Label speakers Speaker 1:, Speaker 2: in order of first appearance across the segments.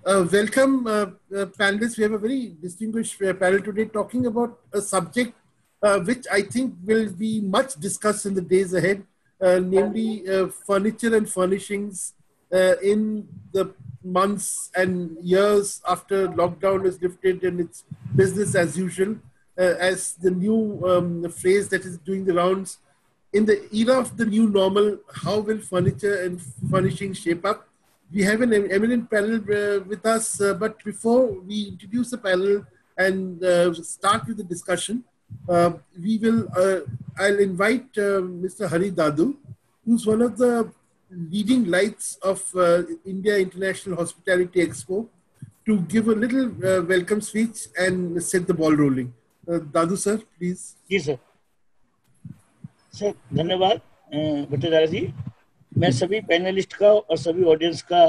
Speaker 1: Welcome, panelists. We have a very distinguished panel today talking about a subject which I think will be much discussed in the days ahead, namely furniture and furnishings in the months and years after lockdown is lifted and it's business as usual, as the new phrase that is doing the rounds. In the era of the new normal, how will furniture and furnishing shape up? We have an eminent panel with us, but before we introduce the panel and start with the discussion, I'll invite Mr. Hari Dadu, who's one of the leading lights of India International Hospitality Expo, to give a little welcome speech and set the ball rolling. Dadu sir, please.
Speaker 2: Yes, sir. Sir धन्यवाद भट्टाचार्य जी। मैं सभी panelist का और सभी audience का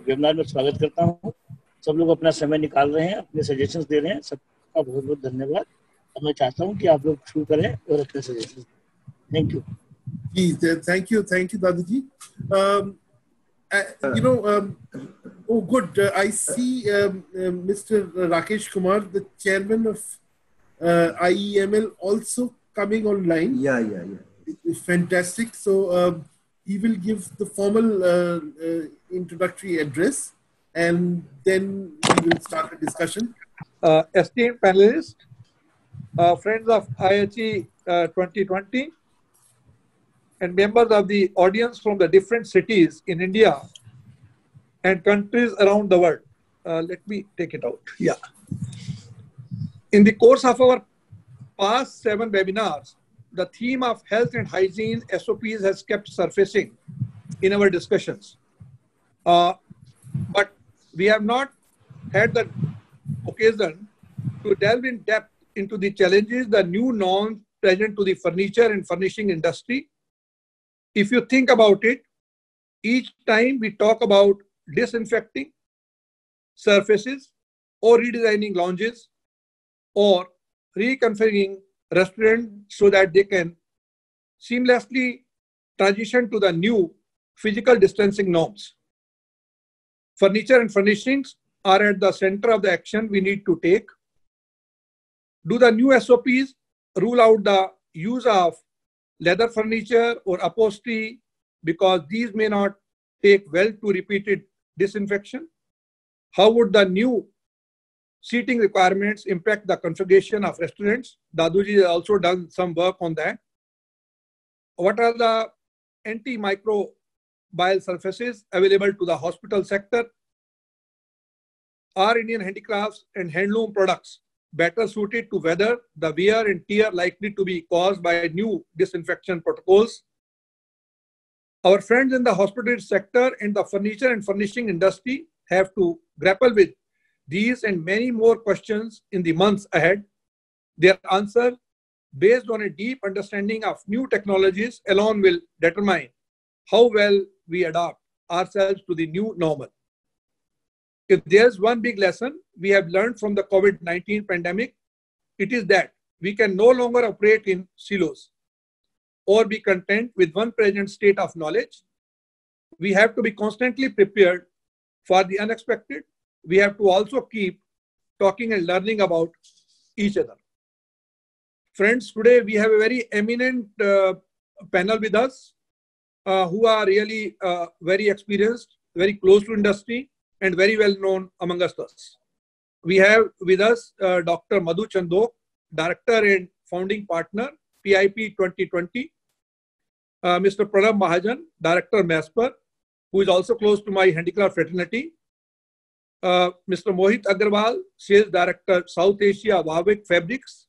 Speaker 2: webinar में स्वागत करता हूं। सब लोग अपना समय निकाल रहे हैं, अपने सजेशंस दे रहे हैं, सबका बहुत बहुत धन्यवाद। और मैं चाहता हूं कि आप लोग शुरू करें और अपने suggestions. Thank you.
Speaker 1: Thank you, Dadu ji. Oh, good. I see Mr. Rakesh Kumar, the chairman of IEML, also coming online.
Speaker 3: Yeah.
Speaker 1: Fantastic. So he will give the formal introductory address, and then we will start a discussion.
Speaker 4: Esteemed panelists, friends of IHE 2020, and members of the audience from the different cities in India and countries around the world. Let me take it out. Yeah. In the course of our past 7 webinars, the theme of health and hygiene SOPs has kept surfacing in our discussions. But we have not had the occasion to delve in depth into the challenges, the new norms present to the furniture and furnishing industry. If you think about it, each time we talk about disinfecting surfaces or redesigning lounges or reconfiguring restaurants so that they can seamlessly transition to the new physical distancing norms. Furniture and furnishings are at the center of the action we need to take. Do the new SOPs rule out the use of leather furniture or upholstery because these may not take well to repeated disinfection? How would the new seating requirements impact the configuration of restaurants? Daduji has also done some work on that. What are the antimicrobial surfaces available to the hospital sector? Are Indian handicrafts and handloom products better suited to weather the wear and tear likely to be caused by new disinfection protocols? Our friends in the hospitality sector and the furniture and furnishing industry have to grapple with these and many more questions in the months ahead. Their answer, based on a deep understanding of new technologies, alone will determine how well we adapt ourselves to the new normal. If there's one big lesson we have learned from the COVID-19 pandemic, it is that we can no longer operate in silos or be content with one present state of knowledge. We have to be constantly prepared for the unexpected. We have to also keep talking and learning about each other. Friends, today we have a very eminent panel with us who are really very experienced, very close to industry, and very well known among us. We have with us Dr. Madhu Chandok, Director and Founding Partner, PIP 2020. Mr. Pranav Mahajan, Director, MASPER, who is also close to my handicraft fraternity. Mr. Mohit Agarwal, Sales Director, South Asia, Warwick Fabrics.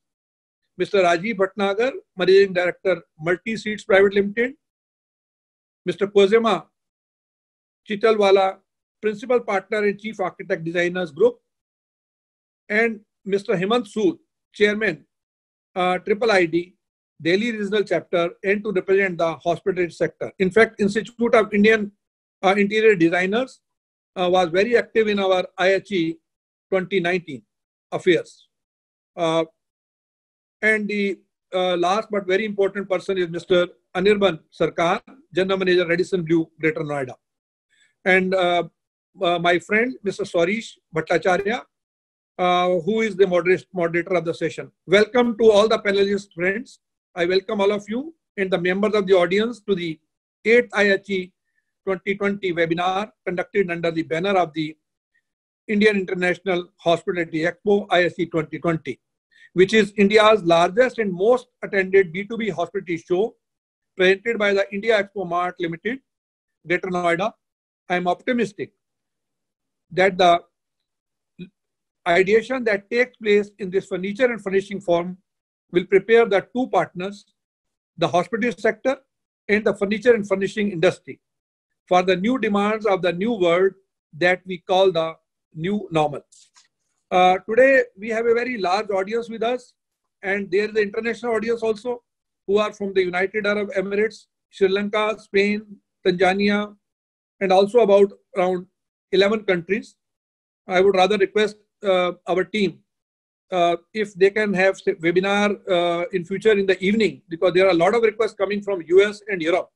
Speaker 4: Mr. Rajiv Bhatnagar, Managing Director, Multi Seats Private Limited. Mr. Kozema Chitalwala, Principal Partner and Chief Architect Designers Group. And Mr. Hemant Sood, Chairman, Triple ID, Delhi Regional Chapter, and to represent the hospitality sector. In fact, Institute of Indian Interior Designers was very active in our IHE 2019 affairs. And the last but very important person is Mr. Anirban Sarkar, General Manager, Radisson Blu, Greater Noida. And my friend, Mr. Swarish Bhattacharya, who is the moderator of the session. Welcome to all the panelists, friends. I welcome all of you and the members of the audience to the 8th IHE 2020 webinar conducted under the banner of the Indian International Hospitality Expo IHE 2020, which is India's largest and most attended B2B hospitality show presented by the India Expo Mart Limited, Greater Noida. I am optimistic that the ideation that takes place in this furniture and furnishing forum will prepare the two partners, the hospitality sector and the furniture and furnishing industry, for the new demands of the new world that we call the new normal. Today, we have a very large audience with us, and there is an international audience also who are from the United Arab Emirates, Sri Lanka, Spain, Tanzania, and also about around 11 countries. I would rather request our team if they can have webinar in future in the evening, because there are a lot of requests coming from US and Europe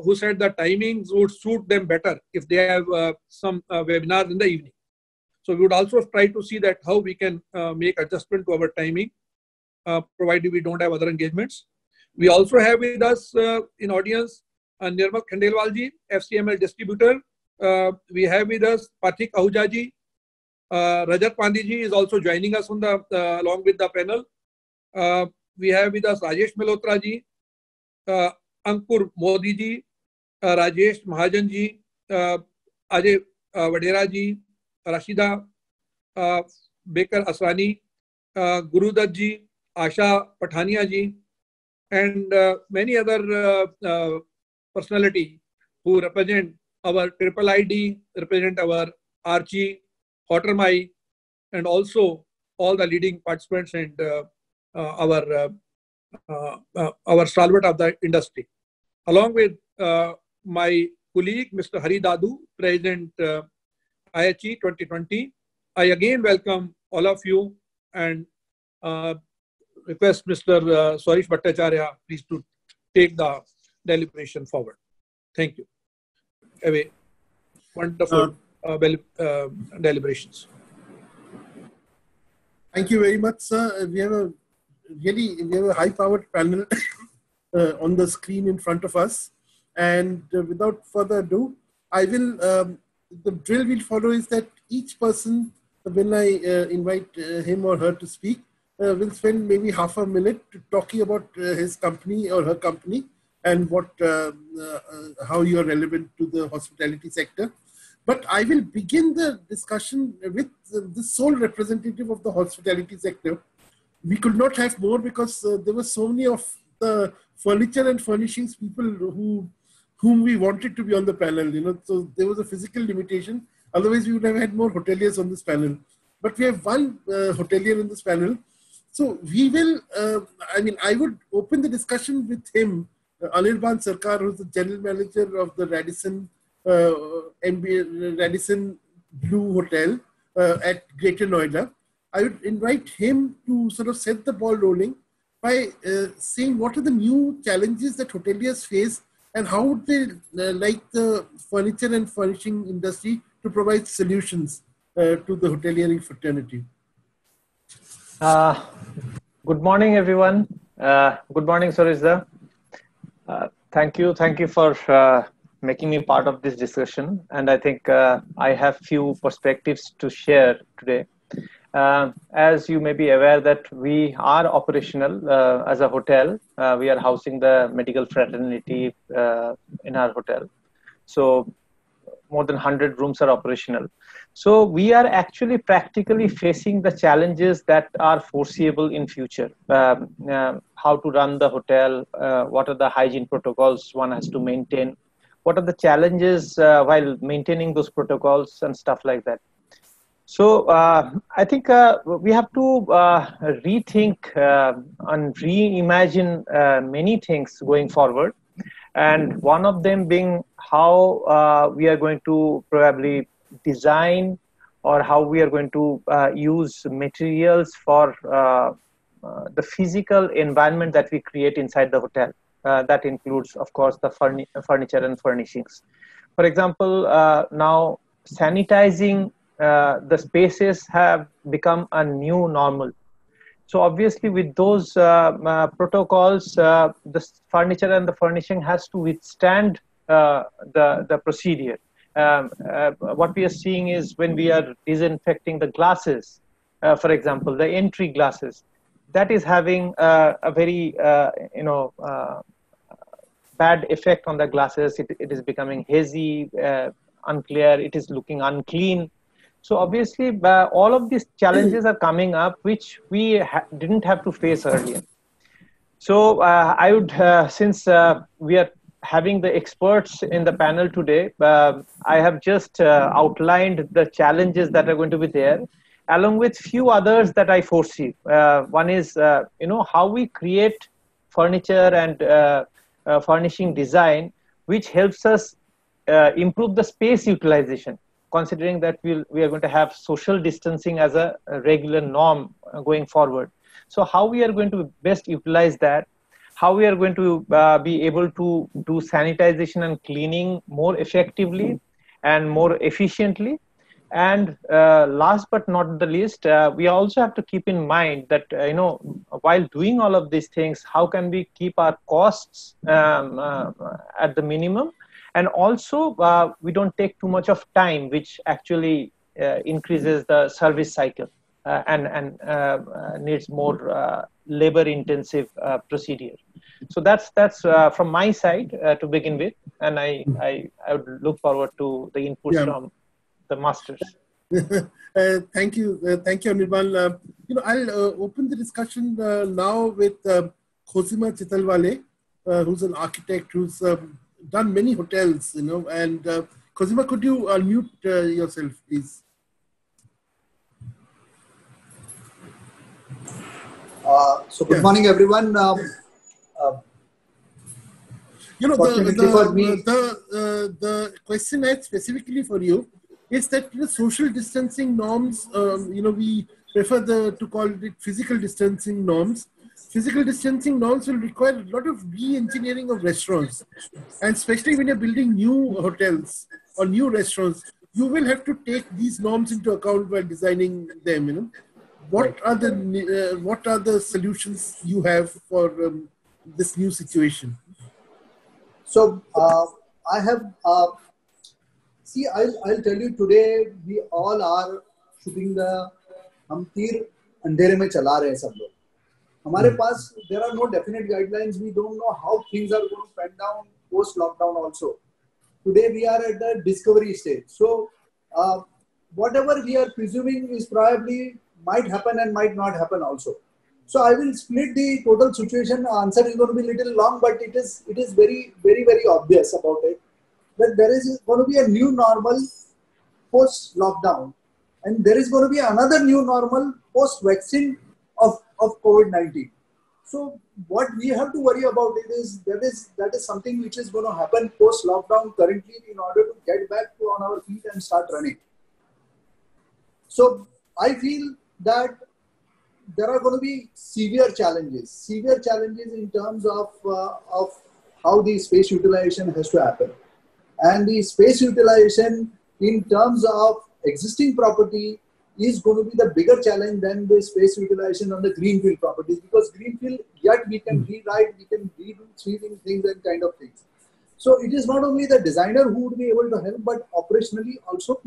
Speaker 4: who said the timings would suit them better if they have some webinars in the evening. So we would also try to see that how we can make adjustment to our timing, provided we don't have other engagements. We also have with us in audience Nirmal Khandelwal ji, FCML distributor. We have with us Pathik Ahuja ji. Rajat Pandey ji is also joining us on the along with the panel. We have with us Rajesh Malhotra ji, Ankur Modi ji, Rajesh Mahajan ji, Ajay Vadera ji, Rashida Baker Asrani, Gurudat ji, Asha Pathania ji, and many other personality who represent our Triple ID, represent our Archie, Hottermai, and also all the leading participants and our stalwart of the industry. Along with my colleague, Mr. Hari Dadu, President IHE 2020, I again welcome all of you and request Mr. Swarish Bhattacharya please to take the deliberation forward. Thank you. Have a wonderful deliberations.
Speaker 1: Thank you very much, sir. We have a high-powered panel on the screen in front of us, and without further ado, I will. The drill we'll follow is that each person, when I invite him or her to speak, will spend maybe half a minute talking about his company or her company and what how you are relevant to the hospitality sector. But I will begin the discussion with the sole representative of the hospitality sector. We could not have more because there were so many of the furniture and furnishings people whom we wanted to be on the panel. You know, so there was a physical limitation. Otherwise, we would have had more hoteliers on this panel. But we have one hotelier in this panel. So we will. I would open the discussion with him, Anirban Sarkar, who's the general manager of the Radisson Radisson Blue Hotel at Greater Noida. I would invite him to sort of set the ball rolling by saying what are the new challenges that hoteliers face and how would they like the furniture and furnishing industry to provide solutions to the hoteliering fraternity.
Speaker 3: Good morning, everyone. Good morning, Suresh. Thank you for making me part of this discussion. And I think I have few perspectives to share today. As you may be aware that we are operational as a hotel. We are housing the medical fraternity in our hotel. So more than 100 rooms are operational. So we are actually practically facing the challenges that are foreseeable in future. How to run the hotel, what are the hygiene protocols one has to maintain, what are the challenges while maintaining those protocols and stuff like that. So I think we have to rethink and reimagine many things going forward. And one of them being how we are going to probably design or how we are going to use materials for the physical environment that we create inside the hotel. That includes, of course, the furniture and furnishings. For example, now sanitizing the spaces have become a new normal. So obviously, with those protocols, the furniture and the furnishing has to withstand the procedure. What we are seeing is when we are disinfecting the glasses, for example, the entry glasses, that is having a very bad effect on the glasses. It is becoming hazy, unclear. It is looking unclean. So obviously, all of these challenges are coming up, which we didn't have to face earlier. So I would, since we are having the experts in the panel today, I have just outlined the challenges that are going to be there, along with few others that I foresee. One is, how we create furniture and furnishing design, which helps us improve the space utilization, considering that we are going to have social distancing as a regular norm going forward. So how we are going to best utilize that, how we are going to be able to do sanitization and cleaning more effectively and more efficiently. And last but not the least, we also have to keep in mind that, while doing all of these things, how can we keep our costs at the minimum? And also, we don't take too much of time, which actually increases the service cycle and needs more labor-intensive procedure. So that's from my side to begin with, and I would look forward to the inputs from the masters.
Speaker 1: Thank you, Anirban. I'll open the discussion now with Cosima Chitalwale, who's an architect who's done many hotels, and Cosima, could you unmute yourself, please?
Speaker 5: So good morning, everyone.
Speaker 1: The question I had specifically for you is that the social distancing norms, we prefer to call it physical distancing norms. Physical distancing norms will require a lot of re-engineering of restaurants. And especially when you're building new hotels or new restaurants, you will have to take these norms into account while designing them. What are the solutions you have for this new situation?
Speaker 5: So I have, I'll tell you today, we all are shooting the हम तीर अंधेरे में चला रहे हैं सब लोग. हमारे पास there are no definite guidelines. We don't know how things are going to pan down post lockdown also. Today we are at the discovery stage. So whatever we are presuming is probably might happen and might not happen also. So I will split the total situation. Answer is going to be a little long, but it is very, very, very obvious about it that there is going to be a new normal post lockdown, and there is going to be another new normal post vaccine of COVID-19. So what we have to worry about is that is something which is going to happen post lockdown currently in order to get back to on our feet and start running. So I feel that there are going to be severe challenges in terms of how the space utilization has to happen. And the space utilization in terms of existing property is going to be the bigger challenge than the space utilization on the greenfield properties, because greenfield, yet we can rewrite, we can redo sweeping things and kind of things. So it is not only the designer who would be able to help, but operationally also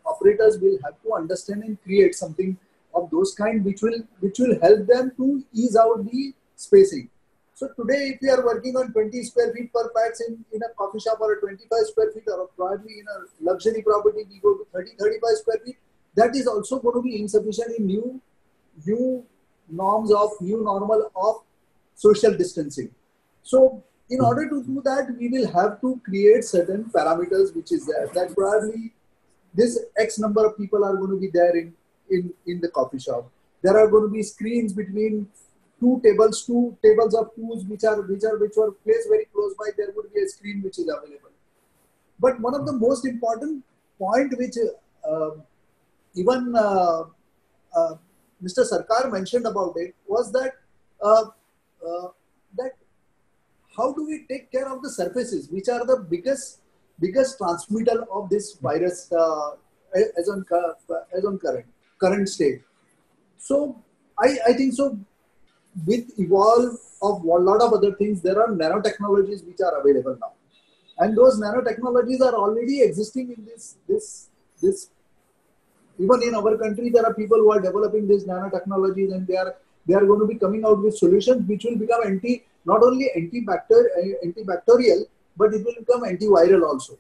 Speaker 5: operators will have to understand and create something of those kind which will help them to ease out the spacing. So today, if we are working on 20 square feet per pax in a coffee shop, or a 25 square feet, or probably in a luxury property, we go to 30, 35 square feet, that is also going to be insufficient in new normal of social distancing. So in order to do that, we will have to create certain parameters which is there, that probably this X number of people are going to be there in the coffee shop. There are going to be screens between two tables of twos which were placed very close by. There would be a screen which is available. But one of the most important point which even Mr. Sarkar mentioned about it was that how do we take care of the surfaces which are the biggest transmitter of this virus as on current state. So I think so. With evolve of a lot of other things, there are nanotechnologies which are available now, and those nanotechnologies are already existing in this. Even in our country, there are people who are developing these nanotechnologies, and they are going to be coming out with solutions which will become not only antibacterial, but it will become antiviral also.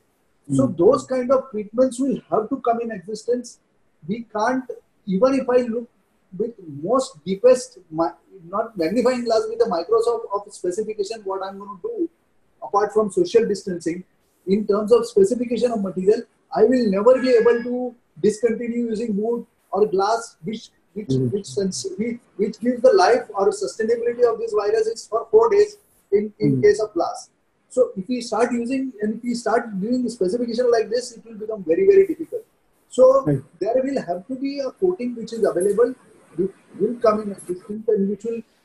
Speaker 5: So those kind of treatments will have to come in existence. We can't, even if I look with most deepest, not magnifying glass with a microscope of specification, what I'm going to do, apart from social distancing, in terms of specification of material, I will never be able to discontinue using wood or glass, which gives the life or sustainability of this virus is for 4 days in case of glass. So if we start using and if we start doing specification like this, it will become very, very difficult. So there will have to be a coating which is available, which will come in existence, and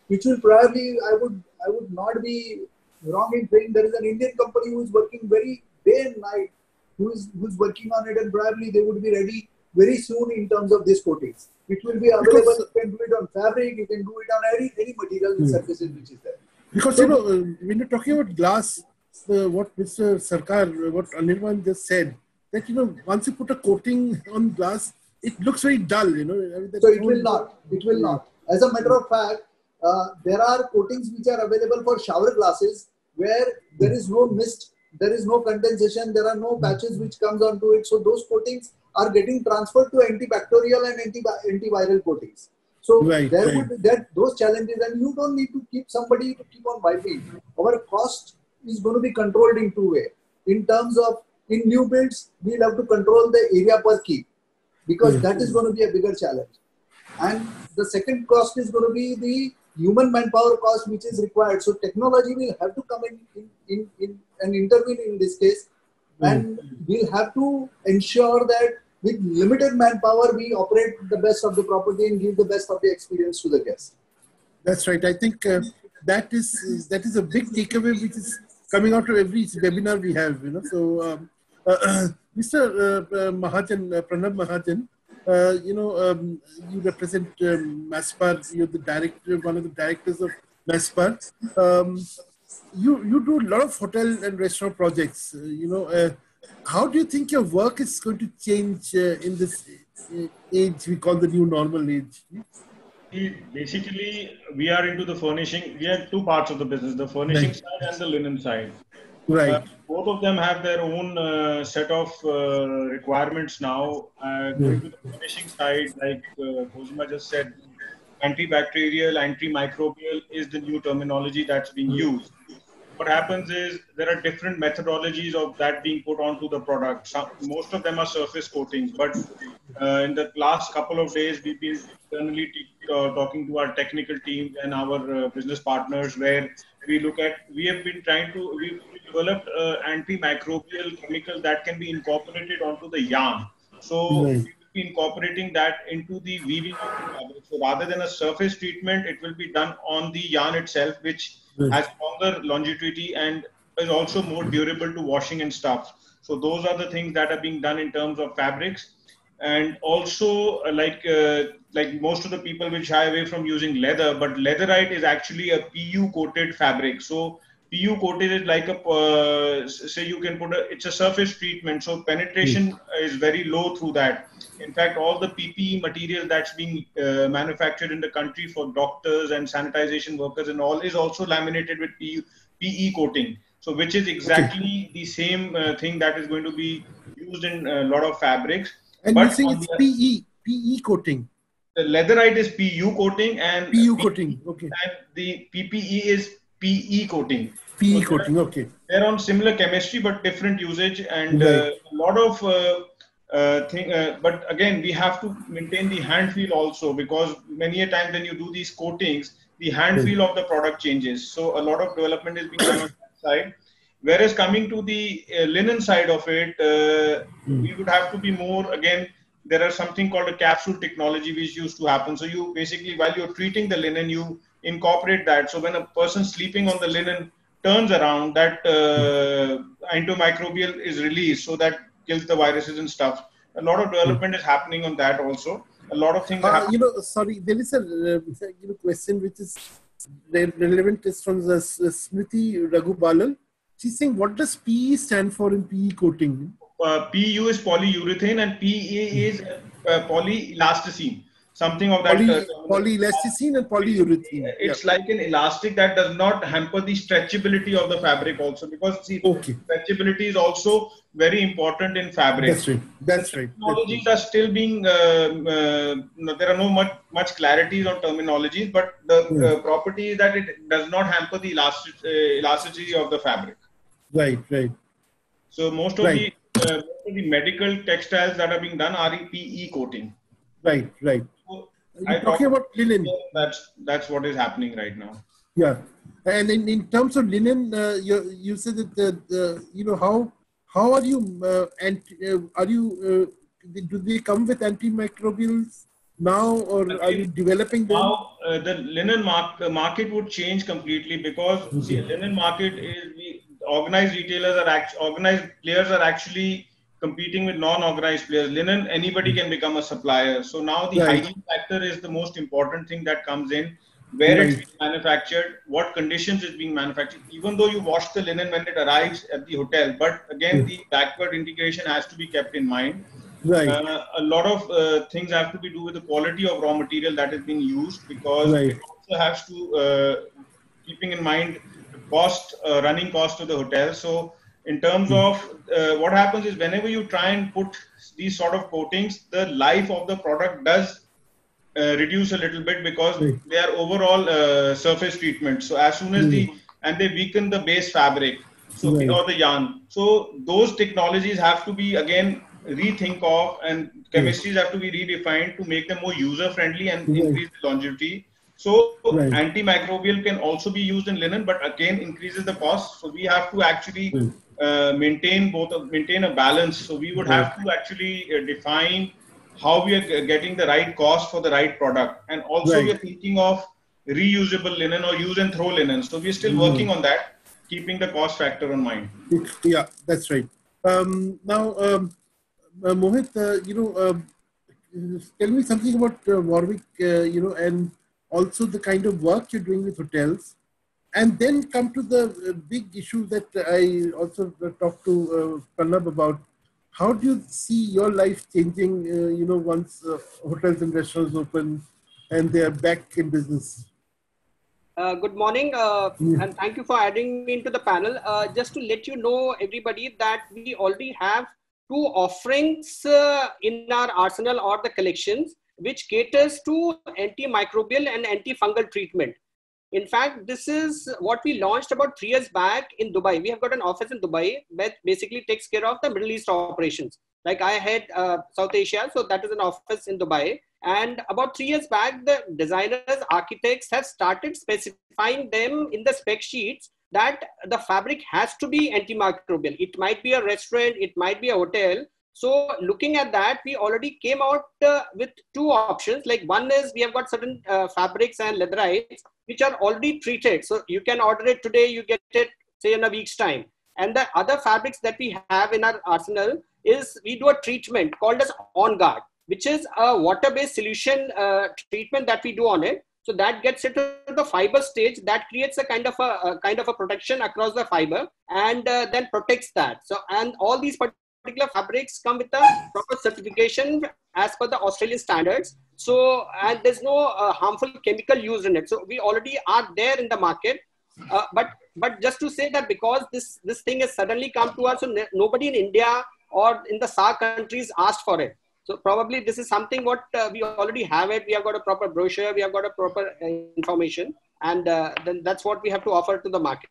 Speaker 5: which will probably, I would not be wrong in saying there is an Indian company who is working very day and night, who's working on it, and probably they would be ready very soon in terms of these coatings, which will be available. You can do it on fabric, you can do it on any material surfaces which is there.
Speaker 1: Because when you're talking about glass, what Mr. Sarkar, what Anirban just said, that once you put a coating on glass, it looks very dull.
Speaker 5: So it will not. It will not. As a matter of fact, there are coatings which are available for shower glasses where there is no mist, there is no condensation, there are no patches which comes onto it. So those coatings are getting transferred to antibacterial and antiviral coatings. So would those challenges, and you don't need to keep somebody to keep on wiping. Our cost is going to be controlled in two ways. In terms of in new builds, we'll have to control the area per keep, because that is going to be a bigger challenge. And the second cost is going to be the human manpower cost which is required. So technology will have to come in and intervene in this case, and we'll have to ensure that with limited manpower we operate the best of the property and give the best of the experience to the guest.
Speaker 1: That's right. I think that is a big takeaway which is coming out of every webinar we have. So Mr. Mahajan, Pranab Mahajan, you represent MASPAR. You're the director, one of the directors of MASPAR. You do a lot of hotel and restaurant projects. How do you think your work is going to change in this age we call the new normal age?
Speaker 6: Basically, we are into the furnishing. We have two parts of the business: the furnishing side and the linen side.
Speaker 1: Right.
Speaker 6: Both of them have their own set of requirements now. Going to the furnishing side, like Cosima just said, antibacterial, antimicrobial is the new terminology that's being used. What happens is there are different methodologies of that being put onto the product. Most of them are surface coatings, but in the last couple of days, we've been internally talking to our technical team and our business partners, where we have been trying to, we've developed antimicrobial chemical that can be incorporated onto the yarn. So we will be incorporating that into the weaving of the fabric. So rather than a surface treatment, it will be done on the yarn itself, which has longer longevity and is also more durable to washing and stuff. So those are the things that are being done in terms of fabrics. And also like most of the people will shy away from using leather, but leatherite is actually a PU coated fabric. So PU coated is like say you can it's a surface treatment. So penetration is very low through that. In fact, all the PPE material that's being manufactured in the country for doctors and sanitization workers and all is also laminated with PE coating. So which is exactly the same thing that is going to be used in a lot of fabrics.
Speaker 1: And you say it's PE coating.
Speaker 6: The leatherite is PU coating and
Speaker 1: PU coating. Okay.
Speaker 6: And the PPE is PE coating.
Speaker 1: PE coating. Okay.
Speaker 6: They're on similar chemistry but different usage, and a lot of but again we have to maintain the hand feel also, because many a time when you do these coatings, the hand feel of the product changes. So a lot of development is being done on that side. Whereas coming to the linen side of it, we would have to be more, again, there are something called a capsule technology which used to happen. So you basically, while you're treating the linen, you incorporate that. So when a person sleeping on the linen turns around, that antimicrobial is released, so that kills the viruses and stuff. A lot of development is happening on that also. A lot of things are happening.
Speaker 1: Sorry, there is a question which is relevant. Is from the Smriti Raghubalal. She's saying, what does PE stand for in PE coating?
Speaker 6: PU is polyurethane and PE is polyelasticine. Something of that.
Speaker 1: Polyelasticine and polyurethane.
Speaker 6: It's like an elastic that does not hamper the stretchability of the fabric also, because stretchability is also very important in fabric.
Speaker 1: That's right. That's right.
Speaker 6: Technologies are still being, there are no much clarities on terminologies, but the property is that it does not hamper the elasticity of the fabric.
Speaker 1: Right, right.
Speaker 6: So most of the medical textiles that are being done are PE coating.
Speaker 1: Right, right.
Speaker 6: So
Speaker 1: you're talking about linen.
Speaker 6: That's what is happening right now.
Speaker 1: Yeah, and in terms of linen, you said that how are you do they come with antimicrobials now, or are you developing them?
Speaker 6: Now the linen market would change completely, because see, linen market is organized players are actually competing with non-organized players. Linen, anybody can become a supplier. So now the hygiene factor is the most important thing that comes in. Where it's being manufactured, what conditions it's being manufactured. Even though you wash the linen when it arrives at the hotel, but again, the backward integration has to be kept in mind.
Speaker 1: Right.
Speaker 6: A lot of things have to be do with the quality of raw material that is being used, because it also has to keeping in mind the cost, running cost of the hotel. So in terms of what happens is, whenever you try and put these sort of coatings, the life of the product does reduce a little bit, because they are overall surface treatment. So as soon as they weaken the base fabric, so or the yarn. So those technologies have to be again rethink of, and chemistries have to be redefined to make them more user friendly and increase the longevity. So antimicrobial can also be used in linen, but again increases the cost. So we have to actually maintain a balance. So we would have to actually define how we are getting the right cost for the right product. And also we are thinking of reusable linen or use and throw linen. So we're still working on that, keeping the cost factor in mind.
Speaker 1: Yeah, that's right. Now, Mohit, tell me something about Warwick, and also the kind of work you're doing with hotels. And then come to the big issue that I also talked to Pranab about. How do you see your life changing, once hotels and restaurants open and they are back in business?
Speaker 7: Good morning, and thank you for adding me into the panel. Just to let you know, everybody, that we already have 2 offerings in our arsenal or the collections, which caters to antimicrobial and antifungal treatment. In fact, this is what we launched about 3 years back in Dubai. We have got an office in Dubai that basically takes care of the Middle East operations. Like I had South Asia, so that is an office in Dubai. And about 3 years back, the designers, architects have started specifying them in the spec sheets that the fabric has to be antimicrobial. It might be a restaurant, it might be a hotel. So looking at that, we already came out with 2 options. Like one is we have got certain fabrics and leatherites which are already treated. So you can order it today, you get it say in a week's time. And the other fabrics that we have in our arsenal is we do a treatment called as On Guard, which is a water-based solution treatment that we do on it. So that gets it to the fiber stage, that creates a kind of a protection across the fiber, and then protects that. So, and all these particular fabrics come with a proper certification as per the Australian standards. So, and there's no harmful chemical used in it. So we already are there in the market. But just to say that because this thing has suddenly come to us, so nobody in India or in the SAARC countries asked for it. So probably this is something what we already have it. We have got a proper brochure, we have got a proper information, and then that's what we have to offer to the market.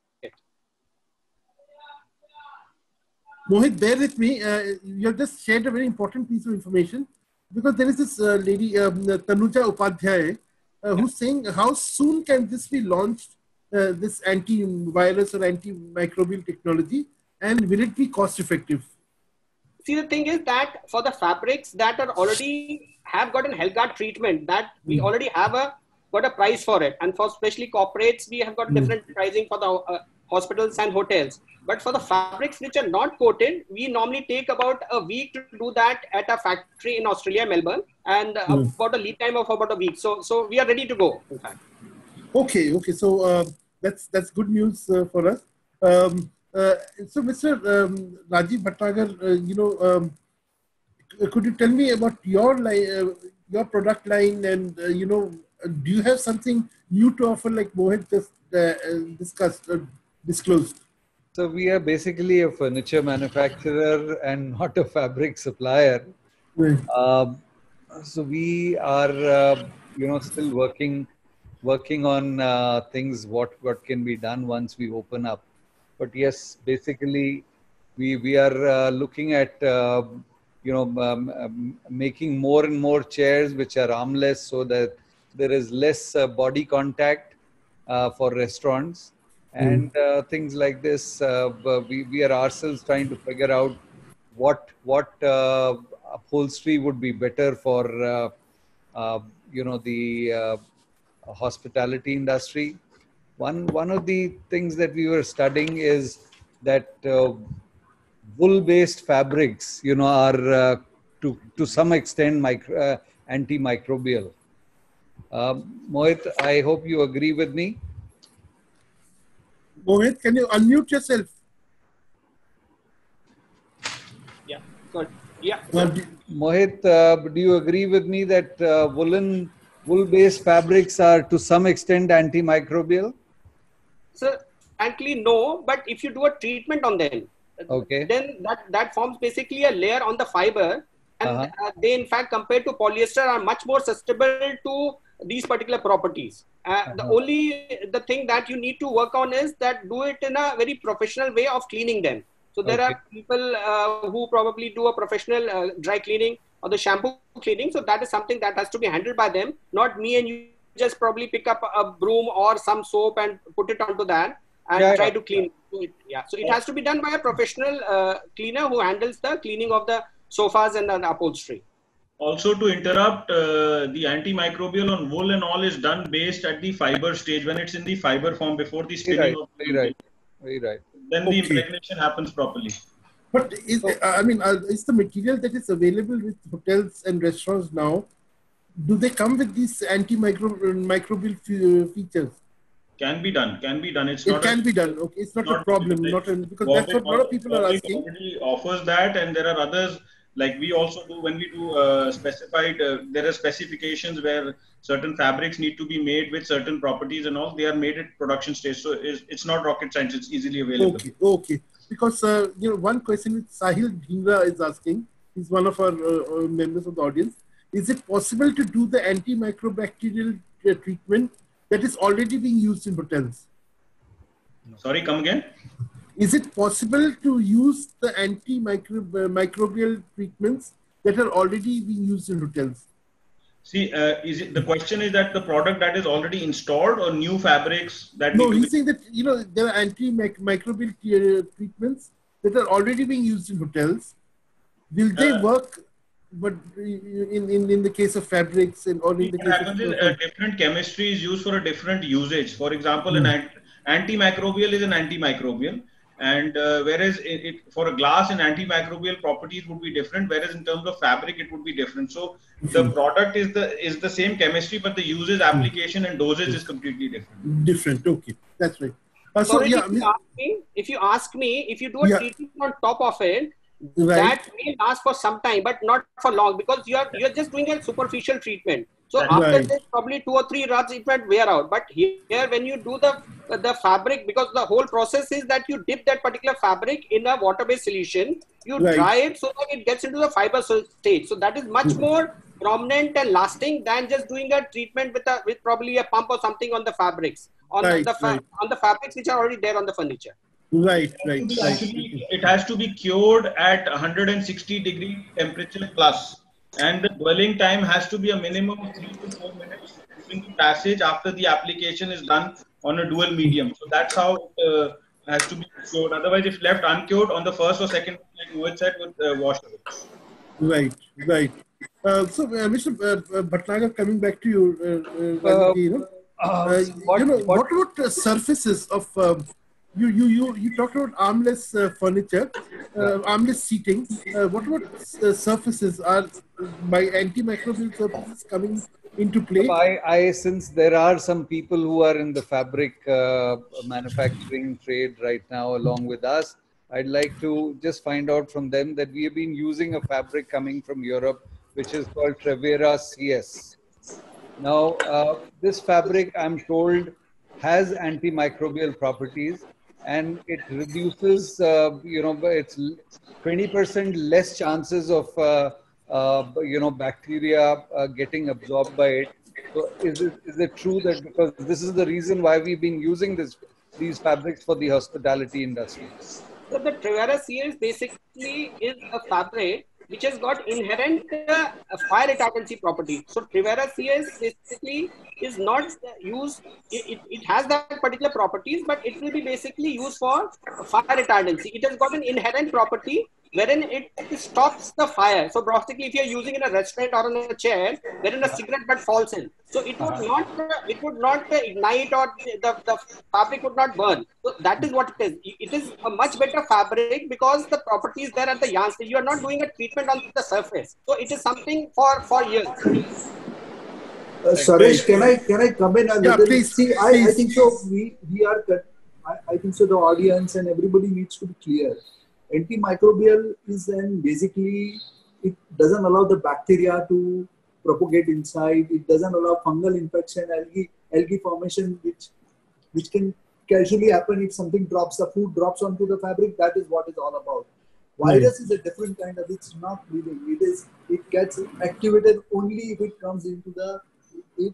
Speaker 1: Mohit, bear with me. You have just shared a very important piece of information, because there is this lady, Tanuja Upadhyay, who's saying, how soon can this be launched, this antivirus or antimicrobial technology, and will it be cost effective?
Speaker 7: See, the thing is that for the fabrics that are already have got an Helgard treatment, that we already have got a price for it. And for especially corporates, we have got different pricing for the hospitals and hotels. But for the fabrics which are not coated, we normally take about a week to do that at a factory in Australia, Melbourne, and about a lead time of about a week. So we are ready to go, in fact.
Speaker 1: Okay. So that's good news for us. So Mr. Rajiv Bhatnagar, could you tell me about your product line, and do you have something new to offer, like Mohit just disclosed?
Speaker 8: So we are basically a furniture manufacturer and not a fabric supplier.
Speaker 1: Right.
Speaker 8: So we are, still working on things what can be done once we open up. But yes, basically we are looking at making more and more chairs which are armless, so that there is less body contact for restaurants. And things like this, we are ourselves trying to figure out what upholstery would be better for the hospitality industry. One of the things that we were studying is that wool-based fabrics, are to some extent antimicrobial. Mohit, I hope you agree with me.
Speaker 1: Mohit, can you unmute yourself?
Speaker 7: Yeah, good. Yeah.
Speaker 8: Mohit, do you agree with me that wool-based fabrics are to some extent antimicrobial?
Speaker 7: So, actually, no, but if you do a treatment on them,
Speaker 8: okay,
Speaker 7: then that forms basically a layer on the fiber, and they, in fact, compared to polyester, are much more susceptible to these particular properties. The thing that you need to work on is that do it in a very professional way of cleaning them. So there are people who probably do a professional dry cleaning or the shampoo cleaning. So that is something that has to be handled by them, not me and you. Just probably pick up a broom or some soap and put it onto that and try to clean it. So it has to be done by a professional cleaner who handles the cleaning of the sofas and the upholstery.
Speaker 6: Also, to interrupt, the antimicrobial on wool and all is done based at the fiber stage, when it's in the fiber form before the spinning.
Speaker 8: Very right.
Speaker 6: Then the impregnation happens properly.
Speaker 1: But is the material that is available with hotels and restaurants now, do they come with these antimicrobial features?
Speaker 6: Can be done.
Speaker 1: It can be done. Okay, it's not a problem. Because that's what a lot of people are asking.
Speaker 6: Already offers that, and there are others like we also do when we do specified. There are specifications where certain fabrics need to be made with certain properties, and all they are made at production stage. So it's not rocket science. It's easily available.
Speaker 1: Okay. Because one question which Sahil Dhingra is asking, he's one of our members of the audience. Is it possible to do the antimicrobacterial treatment that is already being used in hotels?
Speaker 6: Sorry, come again?
Speaker 1: Is it possible to use the antimicrobial treatments that are already being used in hotels?
Speaker 6: See, the question is that the product that is already installed or new fabrics that...
Speaker 1: No, he's saying that, there are antimicrobial treatments that are already being used in hotels. Will they work? But in the case of fabrics or in the case of
Speaker 6: different chemistry is used for a different usage. For example, an antimicrobial is an antimicrobial, and whereas for a glass, an antimicrobial properties would be different. Whereas in terms of fabric, it would be different. So the product is the same chemistry, but the usage, application, and dosage is completely different.
Speaker 1: Different. Okay, that's right.
Speaker 7: If you ask me, if you do a treatment on top of it, that may last for some time, but not for long, because you're just doing a superficial treatment. So after this, probably 2 or 3 runs, it might wear out. But here, when you do the fabric, because the whole process is that you dip that particular fabric in a water-based solution, you dry it so that it gets into the fiber stage. So that is much more prominent and lasting than just doing a treatment with probably a pump or something on the fabrics, on the fabrics which are already there on the furniture.
Speaker 1: Right.
Speaker 6: It has to be cured at 160 degree temperature plus, and the dwelling time has to be a minimum of 3 to 4 minutes during the passage after the application is done on a dual medium. So that's how it has to be cured. Otherwise, if left uncured on the first or second, like Mohit said, would wash away.
Speaker 1: Right. So, Mr. Bhatnagar, coming back to you, what about surfaces of you talked about armless furniture, armless seating. What about surfaces? Are my antimicrobial surfaces coming into play?
Speaker 8: Since there are some people who are in the fabric manufacturing trade right now along with us, I'd like to just find out from them that we have been using a fabric coming from Europe, which is called Trevera CS. Now, this fabric, I'm told, has antimicrobial properties, and it reduces, it's 20% less chances of, bacteria getting absorbed by it. So, is it true that because this is the reason why we've been using these fabrics for the hospitality industry?
Speaker 7: So the Trevera CS basically is a fabric which has got inherent fire retardancy property. So Trevera CS basically is not used, it has that particular properties, but it will be basically used for fire retardancy. It has got an inherent property wherein it stops the fire. So basically, if you are using in a restaurant or on a chair, wherein a cigarette butt falls in, so it would not ignite, or the fabric would not burn. So that is what it is. It is a much better fabric because the properties there at the yarn stage. You are not doing a treatment on the surface. So it is something for years.
Speaker 5: Suresh, can I come in a little?
Speaker 1: Yeah, please.
Speaker 5: See, I think so. I think so. The audience and everybody needs to be clear. Antimicrobial is then basically it doesn't allow the bacteria to propagate inside. It doesn't allow fungal infection, algae formation, which can casually happen if something drops, the food drops onto the fabric. That is what it's all about. Virus is a different kind of. It's not breathing. It gets activated only if it comes into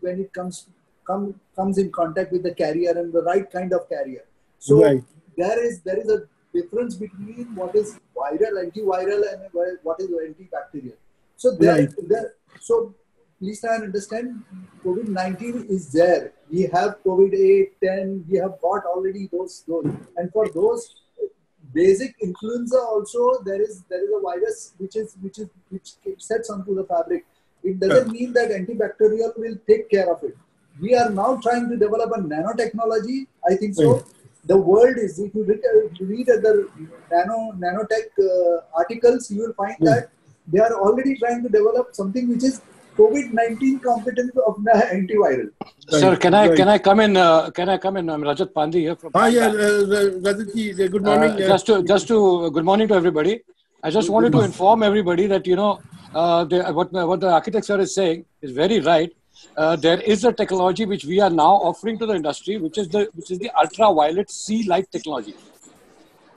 Speaker 5: when it comes in contact with the carrier and the right kind of carrier. So there is a difference between what is viral, antiviral, and what is antibacterial. So so please try and understand, COVID-19 is there. We have COVID-8, 10. We have got already those, and for those basic influenza also there is a virus which sets onto the fabric. It doesn't mean that antibacterial will take care of it. We are now trying to develop a nanotechnology. I think so. The world is, if you read the nanotech articles, you will find that they are already trying to develop something which is COVID-19 competent of the antiviral.
Speaker 9: Sir, can I come in? I'm Rajat Pandey here from.
Speaker 1: Rajatji, good morning.
Speaker 9: Good morning to everybody. I just wanted to inform everybody that what the architect sir is saying is very right. There is a technology which we are now offering to the industry, which is the ultraviolet C light technology.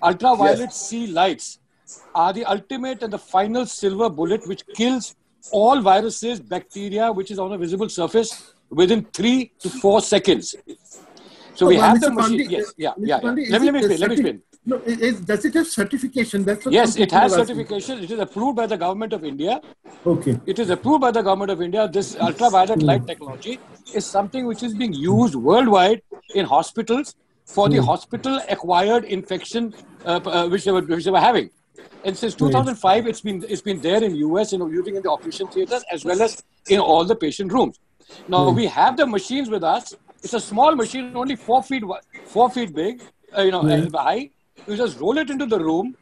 Speaker 9: Ultraviolet C lights are the ultimate and the final silver bullet which kills all viruses, bacteria which is on a visible surface within 3 to 4 seconds. So we have the machine. Let me explain.
Speaker 1: No, does it have certification? That's what
Speaker 9: yes, it has certification. It is approved by the government of India.
Speaker 1: Okay.
Speaker 9: It is approved by the government of India. This ultraviolet light technology is something which is being used worldwide in hospitals for the hospital-acquired infection which they were having. And since 2005, it's been there in US, using in the operation theaters as well as in all the patient rooms. Now we have the machines with us. It's a small machine, only 4 feet big, and high. You just roll it into the room.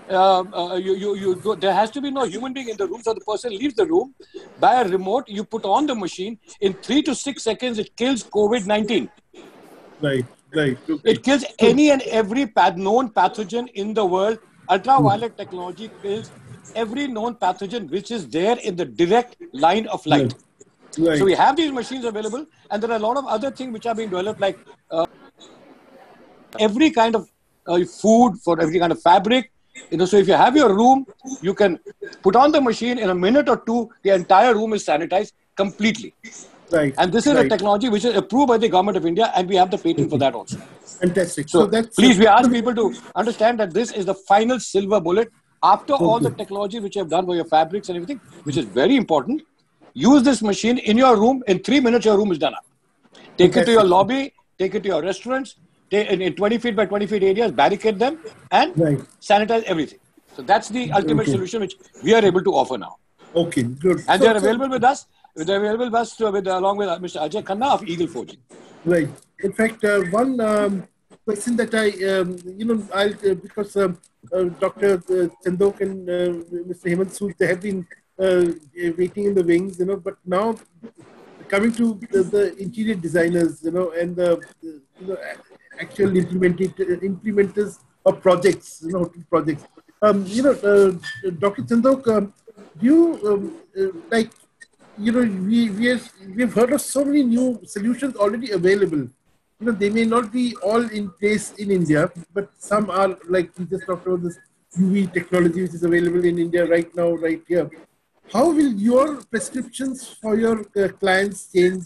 Speaker 9: There has to be no human being in the room, so the person leaves the room. By a remote, you put on the machine. In 3 to 6 seconds, it kills COVID-19.
Speaker 1: Right. Okay.
Speaker 9: It kills any and every known pathogen in the world. Ultraviolet technology kills every known pathogen which is there in the direct line of light.
Speaker 1: Right.
Speaker 9: So we have these machines available, and there are a lot of other things which are being developed, like every kind of food, for every kind of fabric. So if you have your room, you can put on the machine in a minute or two. The entire room is sanitized completely.
Speaker 1: Right.
Speaker 9: And this is a technology which is approved by the government of India, and we have the patent for that also.
Speaker 1: Fantastic.
Speaker 9: So please, we ask people to understand that this is the final silver bullet. After all the technology which you have done for your fabrics and everything, which is very important, use this machine in your room. In 3 minutes, your room is done up. Take it to your lobby, take it to your restaurants, in 20 feet by 20 feet areas, barricade them, and sanitize everything. So that's the ultimate solution which we are able to offer now.
Speaker 1: Okay, good.
Speaker 9: And they are available with us. They're available with us along with Mr. Ajay Khanna of Eagle Forging.
Speaker 1: Right. In fact, one question that because Dr. Chandok and Mr. Hemant Sood, they have been waiting in the wings, but now coming to the interior designers, and the actual implementers of projects, projects. Dr. Chandok, do you we've heard of so many new solutions already available. They may not be all in place in India, but some are, like we just talked about, this UV technology which is available in India right now, right here. How will your prescriptions for your clients change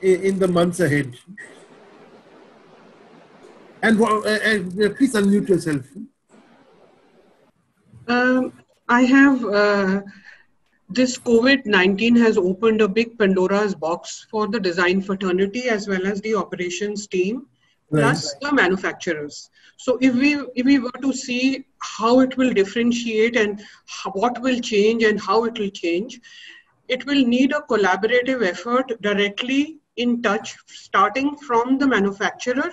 Speaker 1: in the months ahead? And please unmute yourself.
Speaker 10: I have this COVID-19 has opened a big Pandora's box for the design fraternity as well as the operations team, plus the manufacturers. So if we were to see how it will differentiate and what will change and how it will change, it will need a collaborative effort directly in touch, starting from the manufacturer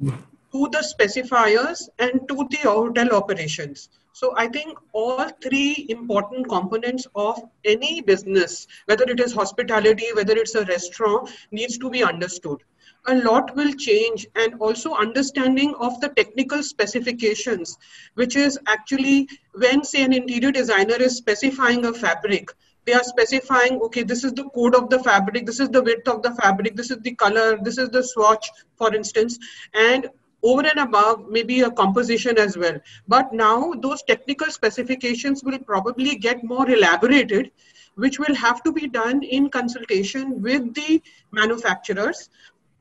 Speaker 10: to the specifiers and to the hotel operations. So I think all three important components of any business, whether it is hospitality, whether it's a restaurant, needs to be understood. A lot will change, and also understanding of the technical specifications, which is actually when, say, an interior designer is specifying a fabric, they are specifying, okay, this is the code of the fabric, this is the width of the fabric, this is the color, this is the swatch, for instance, and over and above, maybe a composition as well. But now those technical specifications will probably get more elaborated, which will have to be done in consultation with the manufacturers.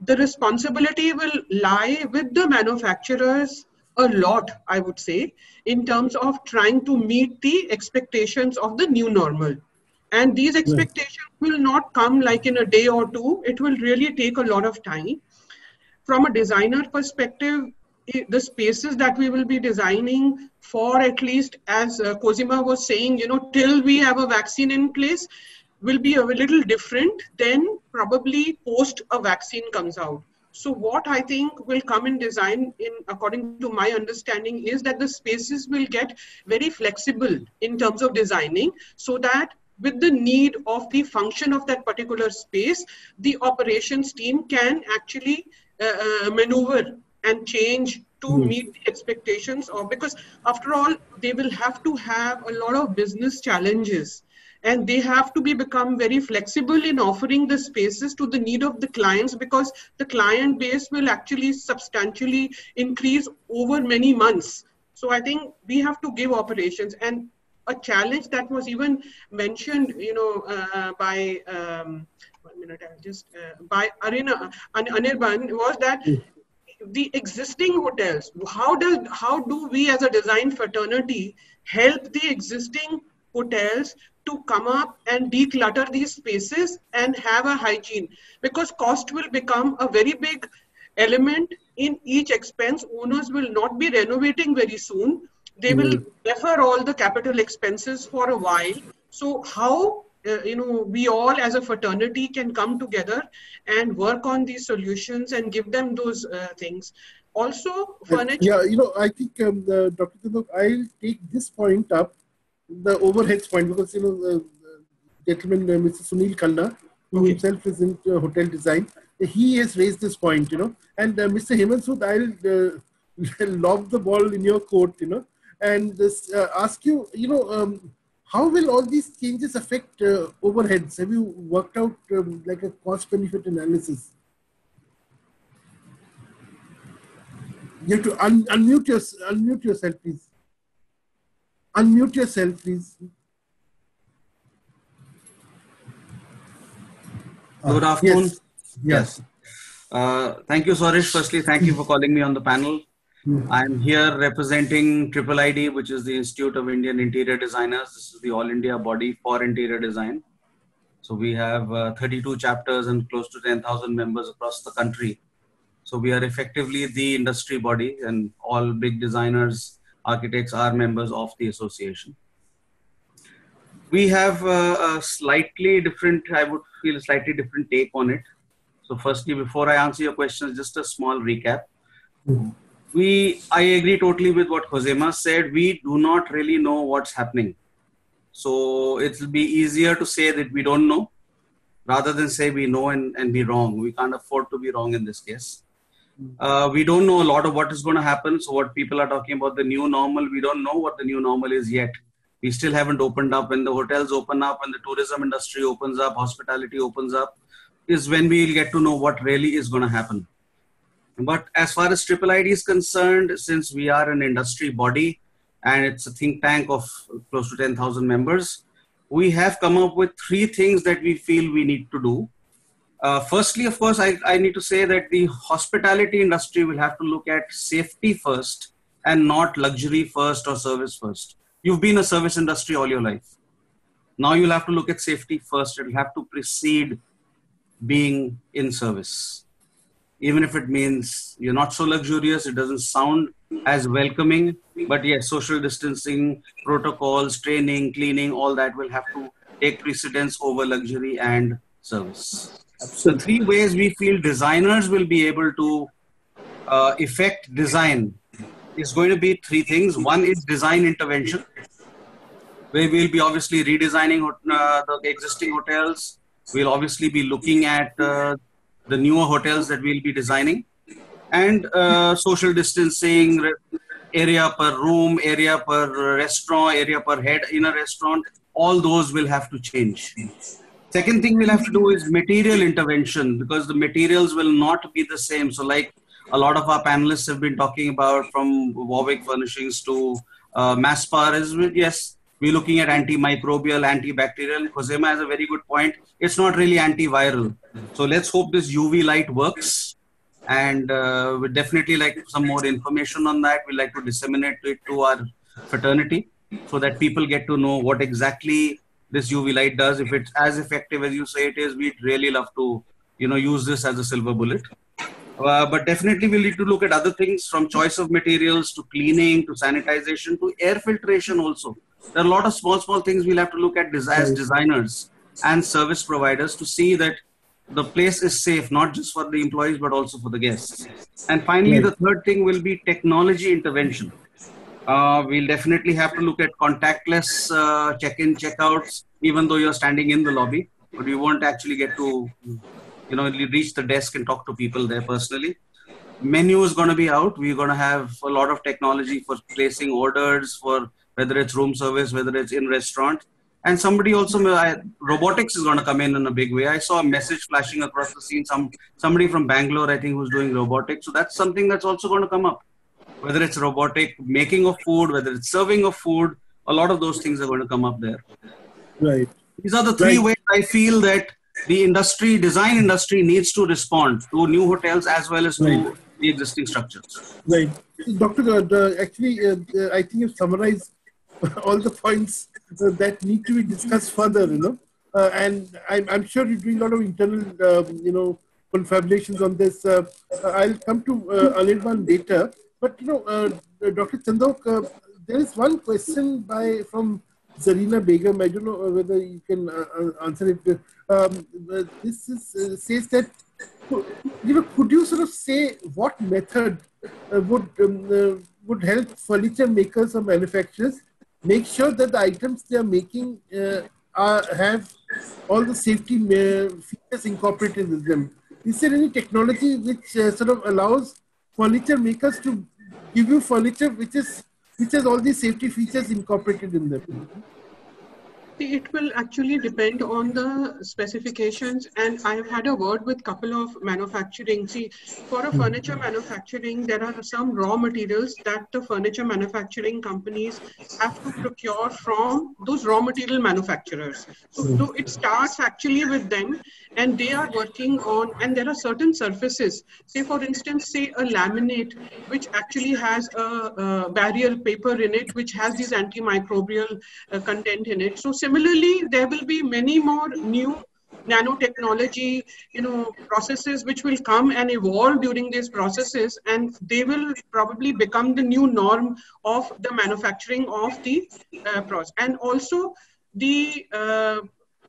Speaker 10: The responsibility will lie with the manufacturers a lot, I would say, in terms of trying to meet the expectations of the new normal. And these expectations will not come like in a day or two. It will really take a lot of time. From a designer perspective, the spaces that we will be designing for, at least as Cosima was saying, till we have a vaccine in place, will be a little different than probably post a vaccine comes out. So what I think will come in design, according to my understanding, is that the spaces will get very flexible in terms of designing, so that with the need of the function of that particular space, the operations team can actually maneuver and change to meet the expectations of, because after all, they will have to have a lot of business challenges, and they have to become very flexible in offering the spaces to the need of the clients, because the client base will actually substantially increase over many months. So I think we have to give operations, and a challenge that was even mentioned, by 1 minute, I'll just by Anirban, was that the existing hotels, how do we as a design fraternity help the existing hotels to come up and declutter these spaces and have a hygiene? Because cost will become a very big element in each expense. Owners will not be renovating very soon. They will defer all the capital expenses for a while. So how we all as a fraternity can come together and work on these solutions and give them those things. Also, furniture.
Speaker 1: Yeah, I think Dr. Chandok, I'll take this point up, the overheads point, because the gentleman, Mr. Sunil Khanna, who himself is into hotel design, he has raised this point, and Mr. Hemant Sood, I'll lob the ball in your court, and ask you, how will all these changes affect overheads? Have you worked out like a cost-benefit analysis? You have to unmute yourself, please. Unmute yourself, please.
Speaker 11: Good afternoon.
Speaker 1: Yes.
Speaker 11: Thank you, Swaresh. Firstly, thank you for calling me on the panel. I'm here representing IIID, which is the Institute of Indian Interior Designers. This is the All India body for interior design. So we have 32 chapters and close to 10,000 members across the country. So we are effectively the industry body, and all big designers, architects are members of the association. We have a slightly different, I would feel, slightly different take on it. So firstly, before I answer your questions, just a small recap. I agree totally with what Josema said. We do not really know what's happening. So it'll be easier to say that we don't know rather than say we know and be wrong. We can't afford to be wrong in this case. We don't know a lot of what is going to happen. So what people are talking about the new normal, we don't know what the new normal is yet. We still haven't opened up. When the hotels open up, when the tourism industry opens up, hospitality opens up, is when we'll get to know what really is going to happen. But as far as IIID is concerned, since we are an industry body and it's a think tank of close to 10,000 members, we have come up with 3 things that we feel we need to do. Firstly, of course, I need to say that the hospitality industry will have to look at safety first and not luxury first or service first. You've been a service industry all your life. Now you'll have to look at safety first. It'll have to precede being in service. Even if it means you're not so luxurious, it doesn't sound as welcoming, but yes, social distancing, protocols, training, cleaning, all that will have to take precedence over luxury and service. So 3 ways we feel designers will be able to affect design is going to be 3 things. One is design intervention, where we'll be obviously redesigning the existing hotels. We'll obviously be looking at the newer hotels that we'll be designing, and social distancing, area per room, area per restaurant, area per head in a restaurant, all those will have to change. Second thing we'll have to do is material intervention, because the materials will not be the same. So like a lot of our panelists have been talking about, from Warwick Furnishings to Maspar, is yes, we're looking at antimicrobial, antibacterial. Josema has a very good point. It's not really antiviral. So let's hope this UV light works. And we'd definitely like some more information on that. We'd like to disseminate it to our fraternity so that people get to know what exactly this UV light does. If it's as effective as you say it is, we'd really love to, use this as a silver bullet. But definitely we'll need to look at other things, from choice of materials to cleaning to sanitization to air filtration also. There are a lot of small things we'll have to look at as designers and service providers to see that the place is safe, not just for the employees, but also for the guests. And finally, the third thing will be technology intervention. We'll definitely have to look at contactless check-in, check-outs, even though you're standing in the lobby, but you won't actually get to, reach the desk and talk to people there personally. Menu is going to be out. We're going to have a lot of technology for placing orders, for whether it's room service, whether it's in restaurant. And somebody also, robotics is going to come in a big way. I saw a message flashing across the scene, somebody from Bangalore, I think, who's doing robotics. So that's something that's also going to come up. Whether it's robotic making of food, whether it's serving of food, a lot of those things are going to come up there.
Speaker 1: Right.
Speaker 11: These are the 3 ways I feel that the design industry needs to respond to new hotels as well as to the existing structures.
Speaker 1: Right. Dr. Actually, I think you've summarized all the points that need to be discussed further, and I'm sure you're doing a lot of internal, confabulations on this. I'll come to Anirban later, but Dr. Chandok, there is one question from Zarina Begum. I don't know whether you can answer it. This says that, could you sort of say what method would help furniture makers or manufacturers make sure that the items they are making have all the safety features incorporated with them? Is there any technology which sort of allows furniture makers to give you furniture which has all these safety features incorporated in them?
Speaker 10: It will actually depend on the specifications, and I've had a word with a couple of manufacturing. See, for a furniture manufacturing, there are some raw materials that the furniture manufacturing companies have to procure from those raw material manufacturers. So it starts actually with them, and they are working on, and there are certain surfaces, say for instance, say a laminate, which actually has a barrier paper in it, which has these antimicrobial content in it. So similarly, there will be many more new nanotechnology, processes which will come and evolve during these processes, and they will probably become the new norm of the manufacturing of the process. And also the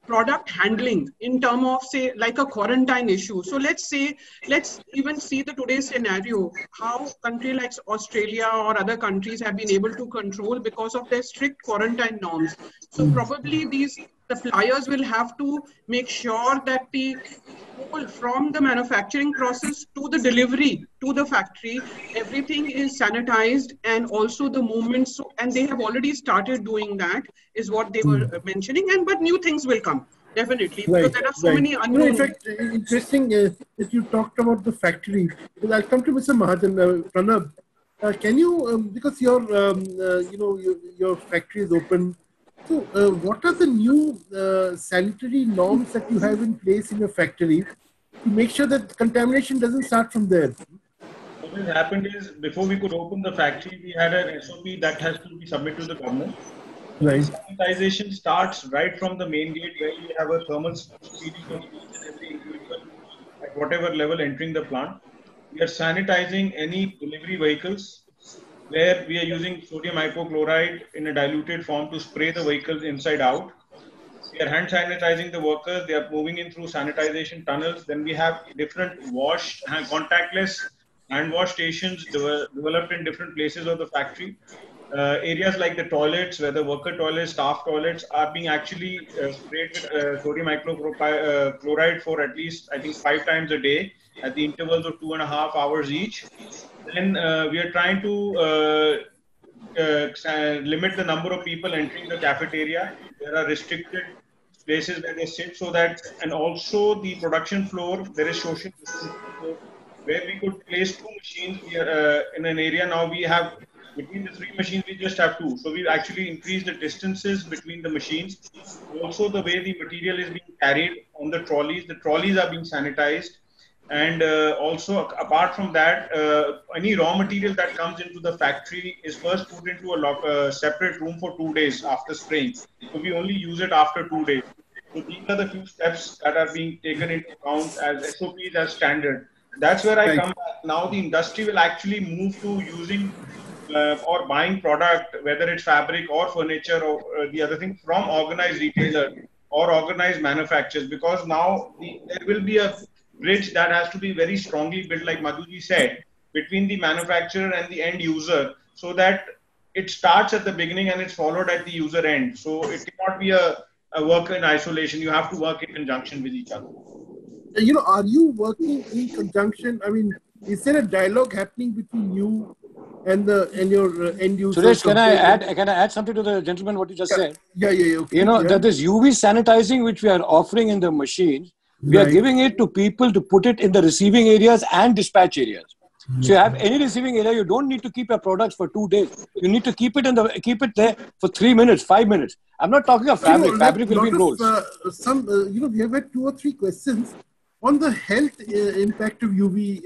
Speaker 10: product handling in terms of, say, like a quarantine issue. So let's even see the today's scenario, how country like Australia or other countries have been able to control because of their strict quarantine norms. So probably these suppliers will have to make sure that the whole, from the manufacturing process to the delivery to the factory, everything is sanitized, and also the movements. And they have already started doing that, is what they were mentioning. But new things will come, definitely, because there are so many unknown.
Speaker 1: In fact, interesting that you talked about the factory. Well, I'll come to Mr. Mahajan. Pranab, can you, because your factory is open. So, what are the new sanitary norms that you have in place in your factory to make sure that contamination doesn't start from there?
Speaker 6: What has happened is, before we could open the factory, we had an SOP that has to be submitted to the government.
Speaker 1: Right.
Speaker 6: Sanitization starts right from the main gate, where we have a thermal screening of each and every individual at whatever level entering the plant. We are sanitizing any delivery vehicles, where we are using sodium hypochlorite in a diluted form to spray the vehicles inside out. We are hand sanitizing the workers. They are moving in through sanitization tunnels. Then we have different contactless hand wash stations developed in different places of the factory. Areas like the toilets, where the worker toilets, staff toilets, are being actually sprayed with sodium hypochlorite for at least, I think, 5 times a day at the intervals of 2.5 hours each. Then we are trying to limit the number of people entering the cafeteria. There are restricted places where they sit, so that, and also the production floor, there is social distancing. So where we could place 2 machines in an area, now we have, between the 3 machines, we just have 2. So we've actually increased the distances between the machines. Also, the way the material is being carried on the trolleys are being sanitized. And also, apart from that, any raw material that comes into the factory is first put into a separate room for 2 days after spraying. So we only use it after 2 days. So these are the few steps that are being taken into account as SOPs, as standard. That's where I come back. Now the industry will actually move to using or buying product, whether it's fabric or furniture or the other thing, from organized retailers or organized manufacturers, because now there will be a bridge that has to be very strongly built, like Madhuji said, between the manufacturer and the end user, so that it starts at the beginning and it's followed at the user end. So it cannot be a work in isolation. You have to work in conjunction with each other.
Speaker 1: Are you working in conjunction? I mean, is there a dialogue happening between you and your end user?
Speaker 9: Suresh, can I add something to the gentleman what you just said?
Speaker 1: Yeah. Okay.
Speaker 9: That this UV sanitizing which we are offering in the machines, we are giving it to people to put it in the receiving areas and dispatch areas. So you have any receiving area, you don't need to keep your products for 2 days. You need to keep it there for 3 minutes, 5 minutes. I'm not talking of fabric. Fabric will be in rolls.
Speaker 1: We have had 2 or 3 questions on the health impact of UV.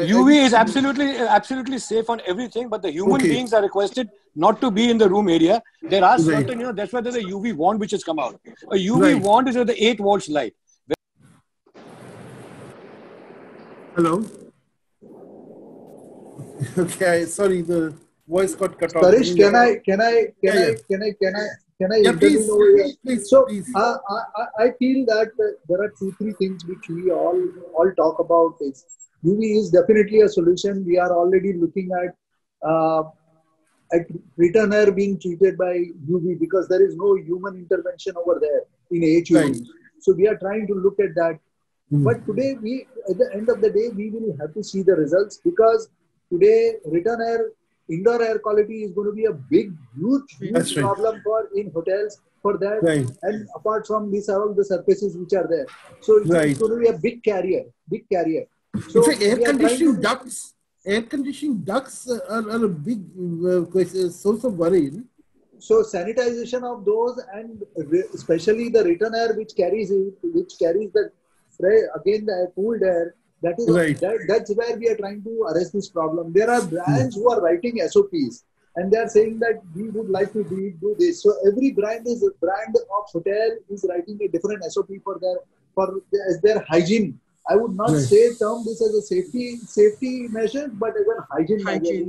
Speaker 9: UV is absolutely safe on everything, but the human beings are requested not to be in the room area. There are certain, that's why there's a UV wand which has come out. A UV wand is with the 8 volts light.
Speaker 1: Hello. Okay, sorry, the voice got cut off.
Speaker 5: Suresh, can I
Speaker 1: please.
Speaker 5: I feel that there are 2-3 things which we all talk about. Is UV is definitely a solution. We are already looking at return air being treated by UV, because there is no human intervention over there in HUV. So we are trying to look at that. But today, at the end of the day, we will have to see the results, because today return air, indoor air quality is going to be a huge problem in hotels for that. And apart from this, all the surfaces which are there. So it's going to be a big carrier. So
Speaker 1: air conditioning ducts are a big source of worry.
Speaker 5: So sanitization of those, and especially the return air which carries the cooled air, that's where we are trying to arrest this problem. There are brands who are writing SOPs, and they are saying that we would like to do this. So every brand of hotel is writing a different SOP for their hygiene. I would not term this as a safety measure, but as a hygiene measure.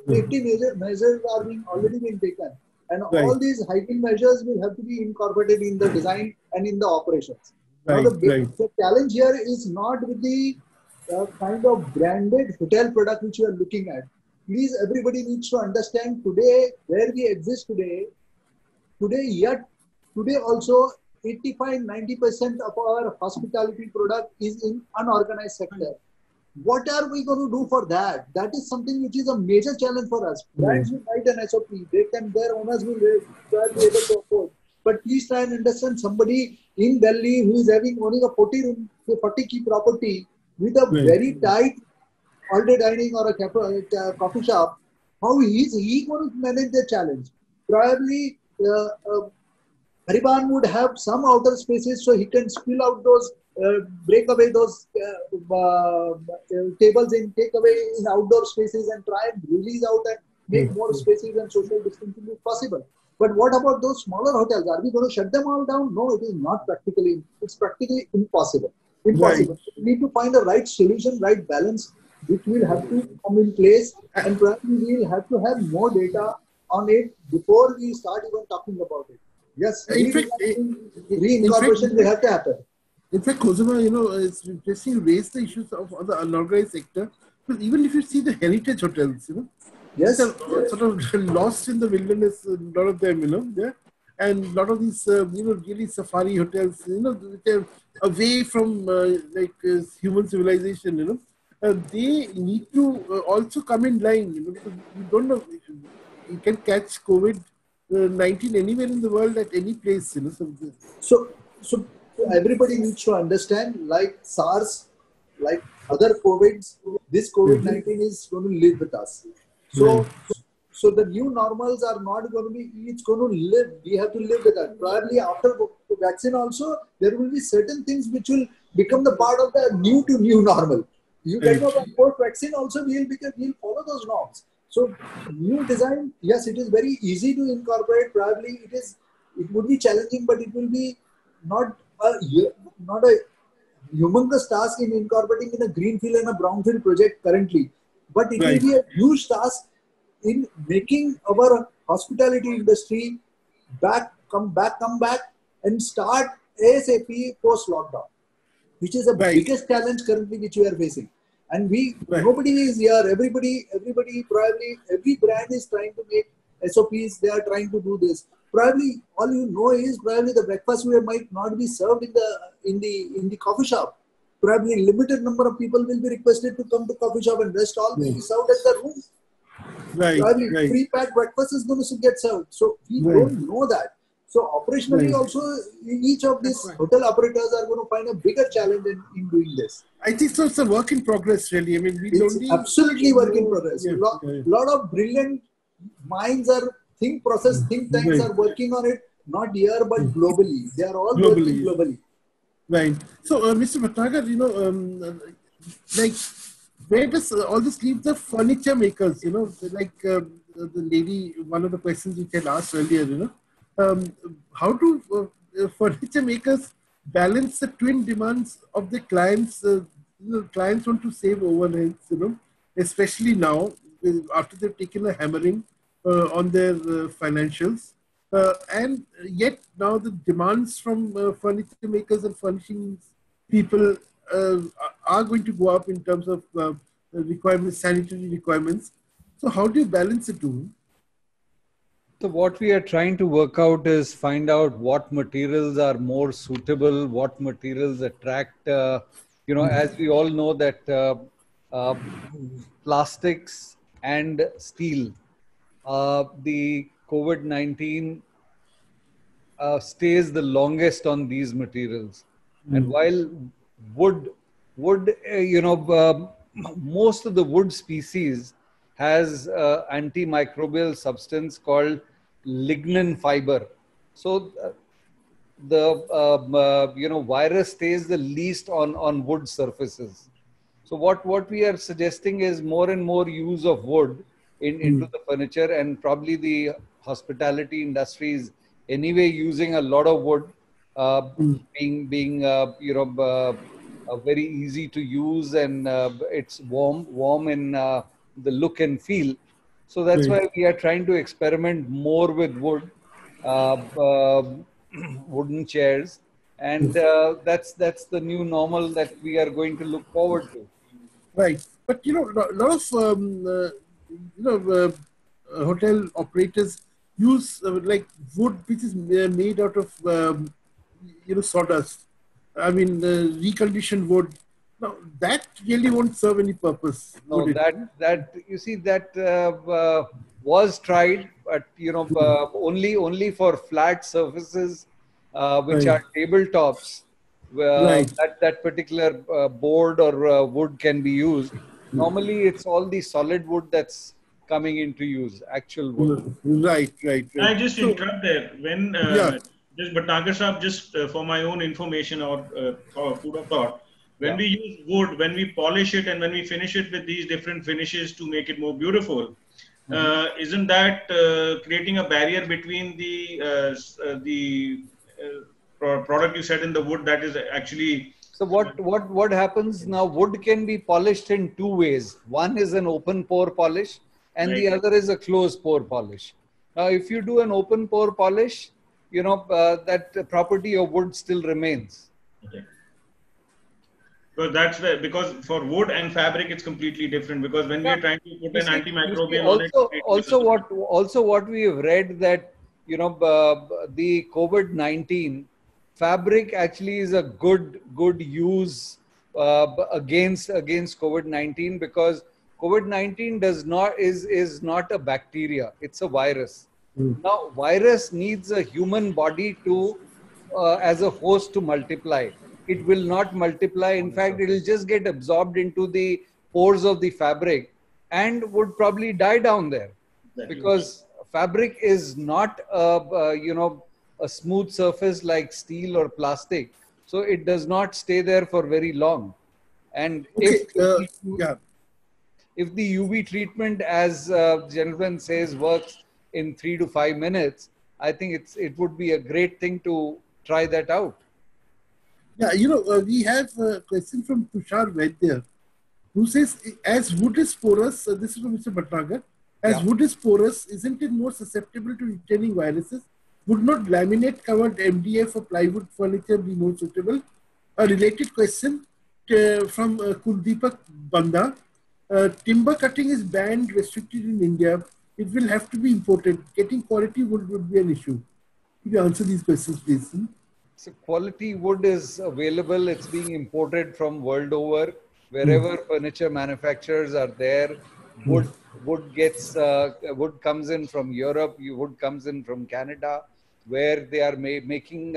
Speaker 5: Safety measures are already being taken. And all these hygiene measures will have to be incorporated in the design and in the operations. Now, the challenge here is not with the kind of branded hotel product which you are looking at. Please, everybody needs to understand today where we exist today also 85-90% of our hospitality product is in unorganized sector. What are we going to do for that? That is something which is a major challenge for us. Brands will write an SOP. Their owners will be able to afford. But please try and understand somebody in Delhi who is owning a 40 key property with a very tight all-day dining or a coffee shop. How is he going to manage the challenge? Probably Hariban would have some outer spaces so he can spill out those, break away those tables and take away in outdoor spaces and try and release out and make more spaces and social distancing if possible. But what about those smaller hotels? Are we going to shut them all down? No, it is not practically. It's practically impossible. Impossible. We need to find the right solution, right balance, which will have to come in place, and probably we will have to have more data on it before we start even talking about it. Yes, reincorporation will have to happen.
Speaker 1: In fact, Cosima, it's interesting you raise the issues of the unorganized sector. But even if you see the heritage hotels,
Speaker 5: yes,
Speaker 1: sort of lost in the wilderness, a lot of them, and a lot of these, really safari hotels, which are away from human civilization, they need to also come in line, because you don't know, you can catch COVID-19 anywhere in the world at any place,
Speaker 5: So everybody needs to understand, like SARS, like other COVIDs, this COVID-19 is going to live with us. So the new normals are not going to be, it's going to live. We have to live with that. Probably after the vaccine also, there will be certain things which will become the part of the new to new normal. You get post-vaccine also, we'll follow those norms. So new design, yes, it is very easy to incorporate. Probably it would be challenging, but it will be not a humongous task in incorporating in a greenfield and a brownfield project currently. But it will be a huge task in making our hospitality industry come back and start ASAP post-lockdown, which is the biggest challenge currently which we are facing. And nobody is here. Everybody, probably every brand is trying to make SOPs. They are trying to do this. Probably all you know is probably the breakfast might not be served in the coffee shop. Probably limited number of people will be requested to come to coffee shop, and rest all will be served at the room. Probably pre-packed breakfast is going to get served. So we don't know that. So operationally also, each of these hotel operators are going to find a bigger challenge in doing this.
Speaker 1: I think so. It's a work in progress, really. I mean,
Speaker 5: it's absolutely work in progress. A lot of brilliant minds think tanks are working on it, not here but globally. They are all working globally.
Speaker 1: Right. So, Mr. Bhatnagar, where does all this leave the furniture makers? The lady, one of the questions you had asked earlier, how do furniture makers balance the twin demands of the clients? Clients want to save overheads, especially now after they've taken a hammering on their financials. And yet now the demands from furniture makers and furnishing people are going to go up in terms of requirements, sanitary requirements. So how do you balance the two?
Speaker 8: So what we are trying to work out is find out what materials are more suitable, what materials attract, as we all know that plastics and steel, the COVID-19 stays the longest on these materials. And while wood, most of the wood species has antimicrobial substance called lignin fiber. So the virus stays the least on wood surfaces. So what we are suggesting is more and more use of wood into the furniture, and probably the hospitality industries anyway using a lot of wood, being very easy to use, and it's warm in the look and feel. So that's
Speaker 1: Right.
Speaker 8: why we are trying to experiment more with wood, wooden chairs, and that's the new normal that we are going to look forward to.
Speaker 1: Right. But you know, a lot of hotel operators use like wood which is made out of sawdust. I mean, reconditioned wood. Now that really won't serve any purpose,
Speaker 8: No,
Speaker 1: would it?
Speaker 8: that you see that was tried, but only for flat surfaces, which
Speaker 1: Right.
Speaker 8: are tabletops.
Speaker 1: Right.
Speaker 8: That particular board or wood can be used. Normally, it's all the solid wood that's coming into use, actual wood.
Speaker 1: Right. Right.
Speaker 6: Can I
Speaker 1: Right.
Speaker 6: just
Speaker 1: So
Speaker 6: interrupt there? When
Speaker 1: yeah.
Speaker 6: just Bhatnagar Sahab, just for my own information or food of thought, when
Speaker 8: Yeah.
Speaker 6: we use wood, when we polish it and when we finish it with these different finishes to make it more beautiful, isn't that creating a barrier between the product you said in the wood that is actually
Speaker 8: So what happens now? Wood can be polished in two ways. One is an open pore polish, and the
Speaker 6: right?
Speaker 8: other is a closed pore polish. Now, if you do an open pore polish, that property of wood still remains.
Speaker 6: Okay. Because that's where, because for wood and fabric it's completely different, because when we
Speaker 8: Yeah.
Speaker 6: are trying to put
Speaker 8: You
Speaker 6: an
Speaker 8: see,
Speaker 6: antimicrobial on it,
Speaker 8: also what we have read that the COVID-19 fabric actually is a good use against COVID-19, because COVID-19 is not a bacteria, it's a virus. Now, virus needs a human body to as a host to multiply. It will not multiply. In fact, it will just get absorbed into the pores of the fabric and would probably die down there, because fabric is not a smooth surface like steel or plastic, so it does not stay there for very long. And
Speaker 1: Okay.
Speaker 8: if the UV treatment, as gentleman says, works in 3 to 5 minutes, I think it would be a great thing to try that out.
Speaker 1: Yeah, we have a question from Tushar Vaidya, who says, as wood is porous, this is from Mr. Bhatnagar, as wood is porous, isn't it more susceptible to retaining viruses? Would not laminate covered MDF or plywood furniture be more suitable? A related question from Kuldeepak Banda. Timber cutting is banned, restricted in India. It will have to be imported. Getting quality wood would be an issue. Could you answer these questions, please?
Speaker 8: So quality wood is available. It's being imported from world over. Wherever furniture manufacturers are there, wood comes in from Europe. Wood comes in from Canada, where they are making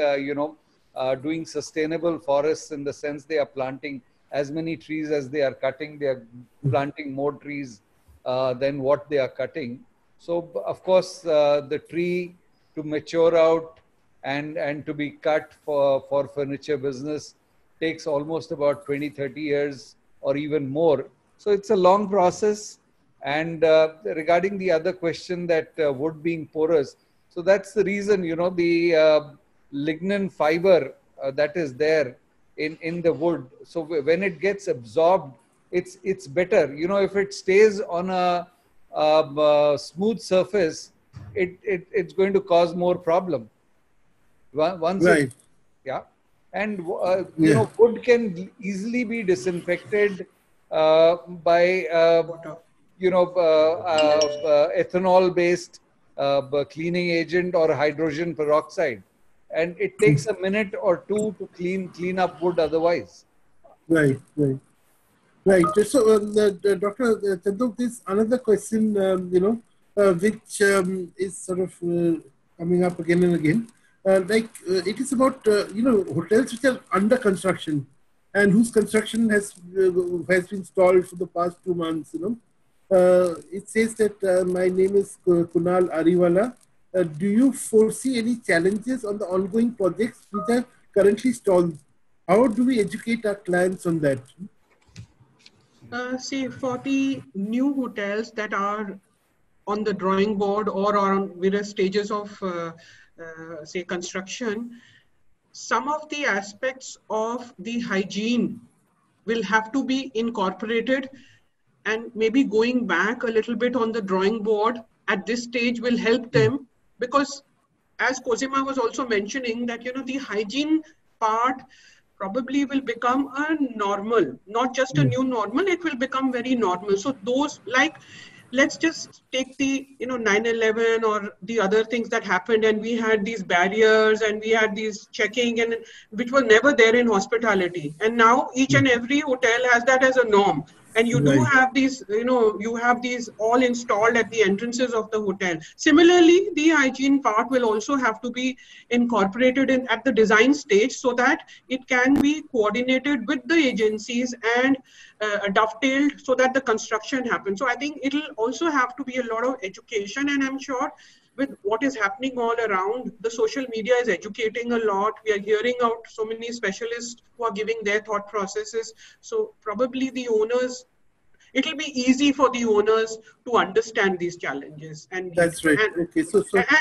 Speaker 8: doing sustainable forests, in the sense they are planting as many trees as they are cutting. They are planting more trees than what they are cutting. So of course, the tree to mature out and to be cut for furniture business takes almost about 20-30 years or even more. So it's a long process. And regarding the other question, that wood being porous, so that's the reason, the lignin fiber that is there in the wood. So when it gets absorbed, it's better. If it stays on a smooth surface, it's going to cause more problem. Once
Speaker 1: right.
Speaker 8: And wood can easily be disinfected by ethanol based cleaning agent or hydrogen peroxide, and it takes a minute or two to clean up wood otherwise.
Speaker 1: Right. So Dr. Chandok, there's another question which is sort of coming up again and again. It is about hotels which are under construction and whose construction has been stalled for the past 2 months. It says that my name is Kunal Ariwala. Do you foresee any challenges on the ongoing projects which are currently stalled? How do we educate our clients on that?
Speaker 10: See, for the new hotels that are on the drawing board or on various stages of say construction, some of the aspects of the hygiene will have to be incorporated, and maybe going back a little bit on the drawing board at this stage will help them, because as Cosima was also mentioning that, the hygiene part probably will become a normal, not just a new normal, it will become very normal. So those, like, let's just take the 9/11 or the other things that happened, and we had these barriers and we had these checking, and which were never there in hospitality, and now each and every hotel has that as a norm. And you do have these, you have these all installed at the entrances of the hotel. Similarly, the hygiene part will also have to be incorporated in at the design stage, so that it can be coordinated with the agencies and dovetailed so that the construction happens. So I think it'll also have to be a lot of education, and I'm sure with what is happening all around, the social media is educating a lot. We are hearing out so many specialists who are giving their thought processes. So probably the owners, it'll be easy for the owners to understand these challenges. And
Speaker 1: that's right. Okay,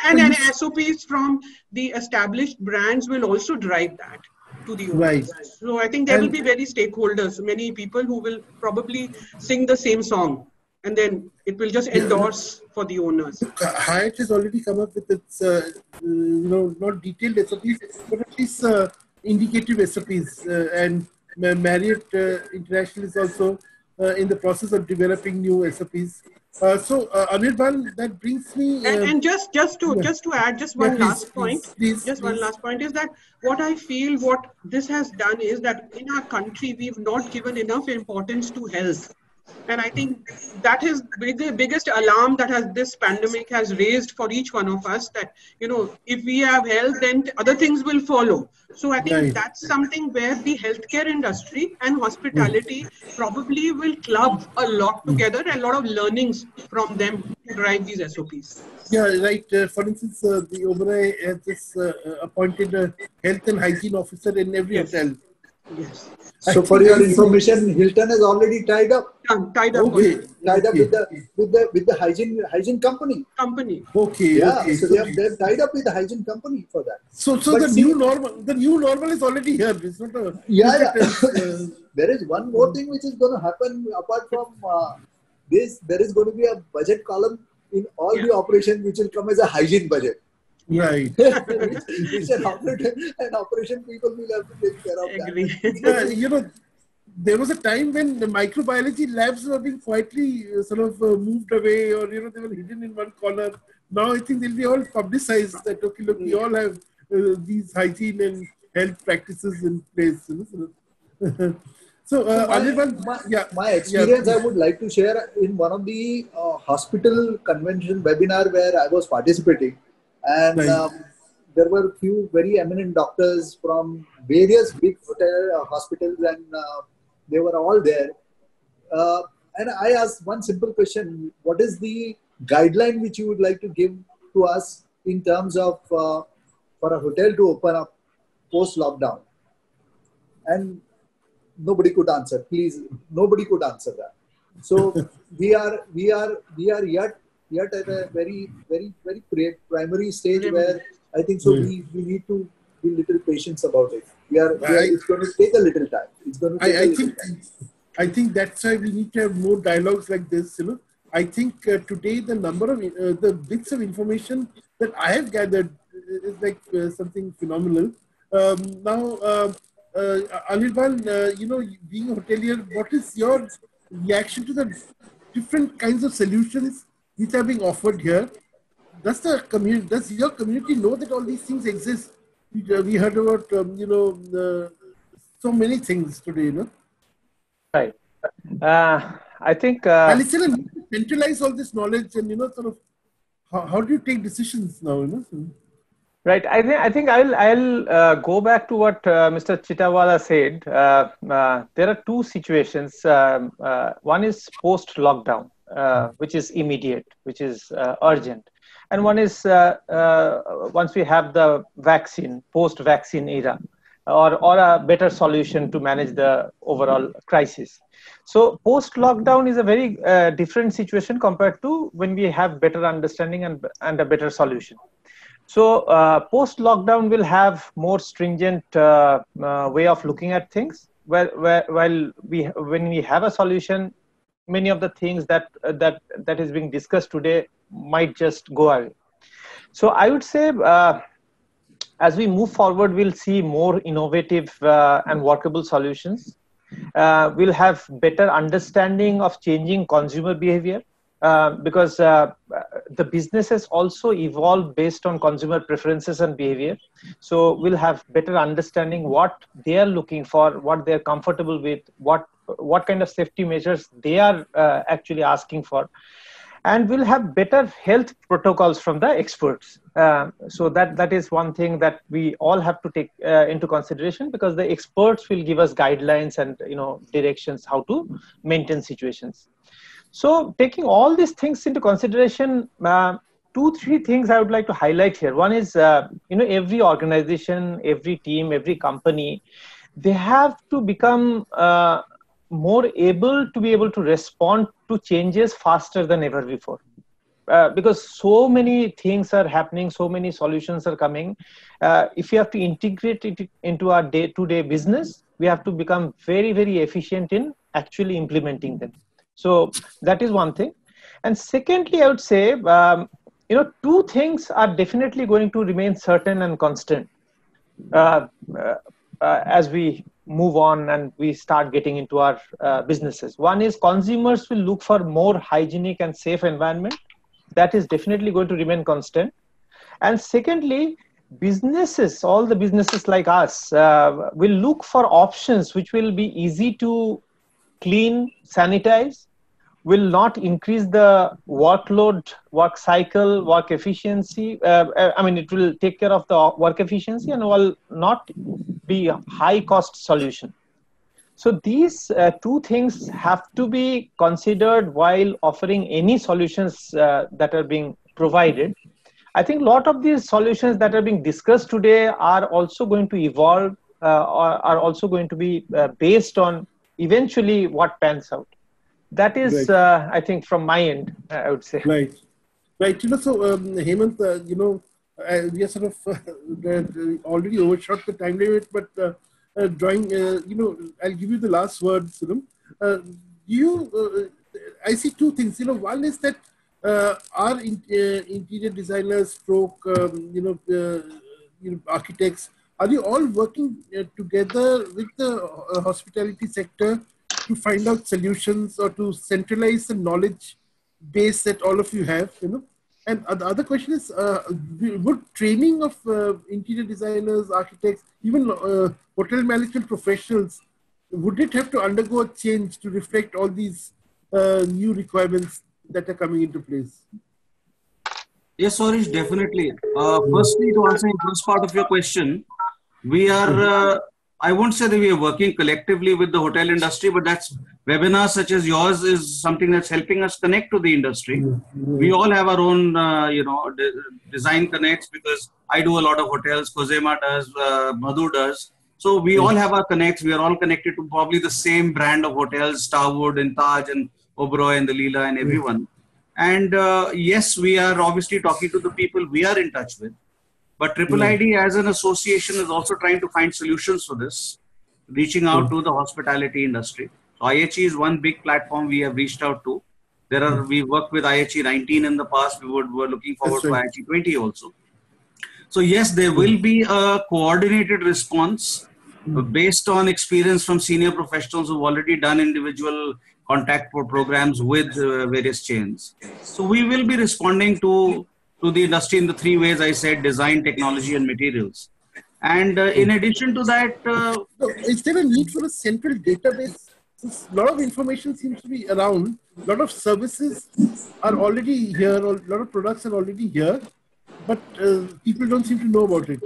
Speaker 10: and SOPs from the established brands will also drive that to the owners.
Speaker 1: Right.
Speaker 10: So I think there will be very stakeholders, many people who will probably sing the same song, and then it will just endorse for the owners.
Speaker 1: Hyatt has already come up with its, not detailed SOPs, but at least indicative SOPs. And Marriott International is also in the process of developing new SOPs. So Anirban, that brings me.
Speaker 10: And just to add just one last point. One last point is that what I feel what this has done is that in our country we've not given enough importance to health. And I think that is the biggest alarm that this pandemic has raised for each one of us, that, if we have health, then other things will follow. So I think that's something where the healthcare industry and hospitality probably will club a lot together, and a lot of learnings from them to drive these SOPs.
Speaker 1: Yeah, right. For instance, the Oberoi has just appointed a health and hygiene officer in every hotel.
Speaker 10: Yes.
Speaker 5: So for your information, Hilton has already tied up.
Speaker 10: Tied up
Speaker 5: with the hygiene company.
Speaker 1: Okay.
Speaker 5: Yeah.
Speaker 1: Okay.
Speaker 5: So they've tied up with the hygiene company for that.
Speaker 1: So the new normal is already here. It's not a
Speaker 5: There is one more thing which is going to happen apart from this. There is going to be a budget column in all the operations which will come as a hygiene budget.
Speaker 1: Right.
Speaker 5: Which an operation people will have to take care of that.
Speaker 1: There was a time when the microbiology labs were being quietly moved away, or they were hidden in one corner. Now I think they'll be all publicized that look, we all have these hygiene and health practices in place.
Speaker 5: My experience I would like to share in one of the hospital convention webinar where I was participating. And there were a few very eminent doctors from various big hospitals, and they were all there. And I asked one simple question: what is the guideline which you would like to give to us in terms of for a hotel to open up post-lockdown? And nobody could answer. Please, nobody could answer that. So we are yet at a very, very, very primary stage where I think we need to be a little patient about it. It's going to take a little time. It's going to take
Speaker 1: I think that's why we need to have more dialogues like this. I think today the number of the bits of information that I have gathered is like something phenomenal. Now, Anirban, being a hotelier, what is your reaction to the different kinds of solutions which are being offered here? Does your community know that all these things exist? We heard about so many things today,
Speaker 3: Right. I think.
Speaker 1: And it's still centralize all this knowledge, and how do you take decisions now?
Speaker 3: Right. I think I'll go back to what Mr. Chitawala said. There are two situations. One is post-lockdown, which is immediate, which is urgent. And one is once we have the vaccine, post-vaccine era, or a better solution to manage the overall crisis. So post-lockdown is a very different situation compared to when we have better understanding and a better solution. So post-lockdown will have more stringent way of looking at things. When we have a solution, many of the things that is being discussed today might just go away. So I would say, as we move forward, we'll see more innovative and workable solutions. We'll have better understanding of changing consumer behavior, because the businesses also evolve based on consumer preferences and behavior. So we'll have better understanding what they are looking for, what they're comfortable with, what kind of safety measures they are actually asking for. And we'll have better health protocols from the experts. So that is one thing that we all have to take into consideration, because the experts will give us guidelines and directions how to maintain situations. So taking all these things into consideration, 2-3 things I would like to highlight here. One is, every organization, every team, every company, they have to become more able to respond to changes faster than ever before. Because so many things are happening, so many solutions are coming. If you have to integrate it into our day-to-day business, we have to become very, very efficient in actually implementing them. So that is one thing. And secondly, I would say, 2 things are definitely going to remain certain and constant as we move on and we start getting into our businesses. One is, consumers will look for more hygienic and safe environment. That is definitely going to remain constant. And secondly, businesses, all the businesses like us, will look for options which will be easy to clean, sanitize, will not increase the workload, work cycle, work efficiency. It will take care of the work efficiency and will not be a high cost solution. So these 2 things have to be considered while offering any solutions that are being provided. I think a lot of these solutions that are being discussed today are also going to evolve, or are also going to be based on eventually what pans out. That is, right. I think, from my end, I would say.
Speaker 1: Right. So Hemant, we are sort of already overshot the time limit, but I'll give you the last word, Sunam. I see 2 things. One is that our interior designers, architects, are they all working together with the hospitality sector to find out solutions or to centralize the knowledge base that all of you have, And the other question is, would training of interior designers, architects, even hotel management professionals, would it have to undergo a change to reflect all these new requirements that are coming into place?
Speaker 11: Yes, Sorish, definitely. Firstly, to answer the first part of your question, we are, I won't say that we are working collectively with the hotel industry, but that's webinars such as yours is something that's helping us connect to the industry. We all have our own, design connects, because I do a lot of hotels, Khozema does, Madhu does. So we all have our connects. We are all connected to probably the same brand of hotels, Starwood and Taj and Oberoi and the Leela and everyone. And yes, we are obviously talking to the people we are in touch with. But IIID as an association is also trying to find solutions for this, reaching out to the hospitality industry. So IHE is one big platform we have reached out to. We worked with IHE 19 in the past. We were looking forward to IHE 20 also. So yes, there will be a coordinated response based on experience from senior professionals who've already done individual contact programs with various chains. So we will be responding to the industry in the 3 ways I said: design, technology, and materials. And in addition to that,
Speaker 1: is there a need for a central database? Since a lot of information seems to be around, a lot of services are already here, or a lot of products are already here, but people don't seem to know about it.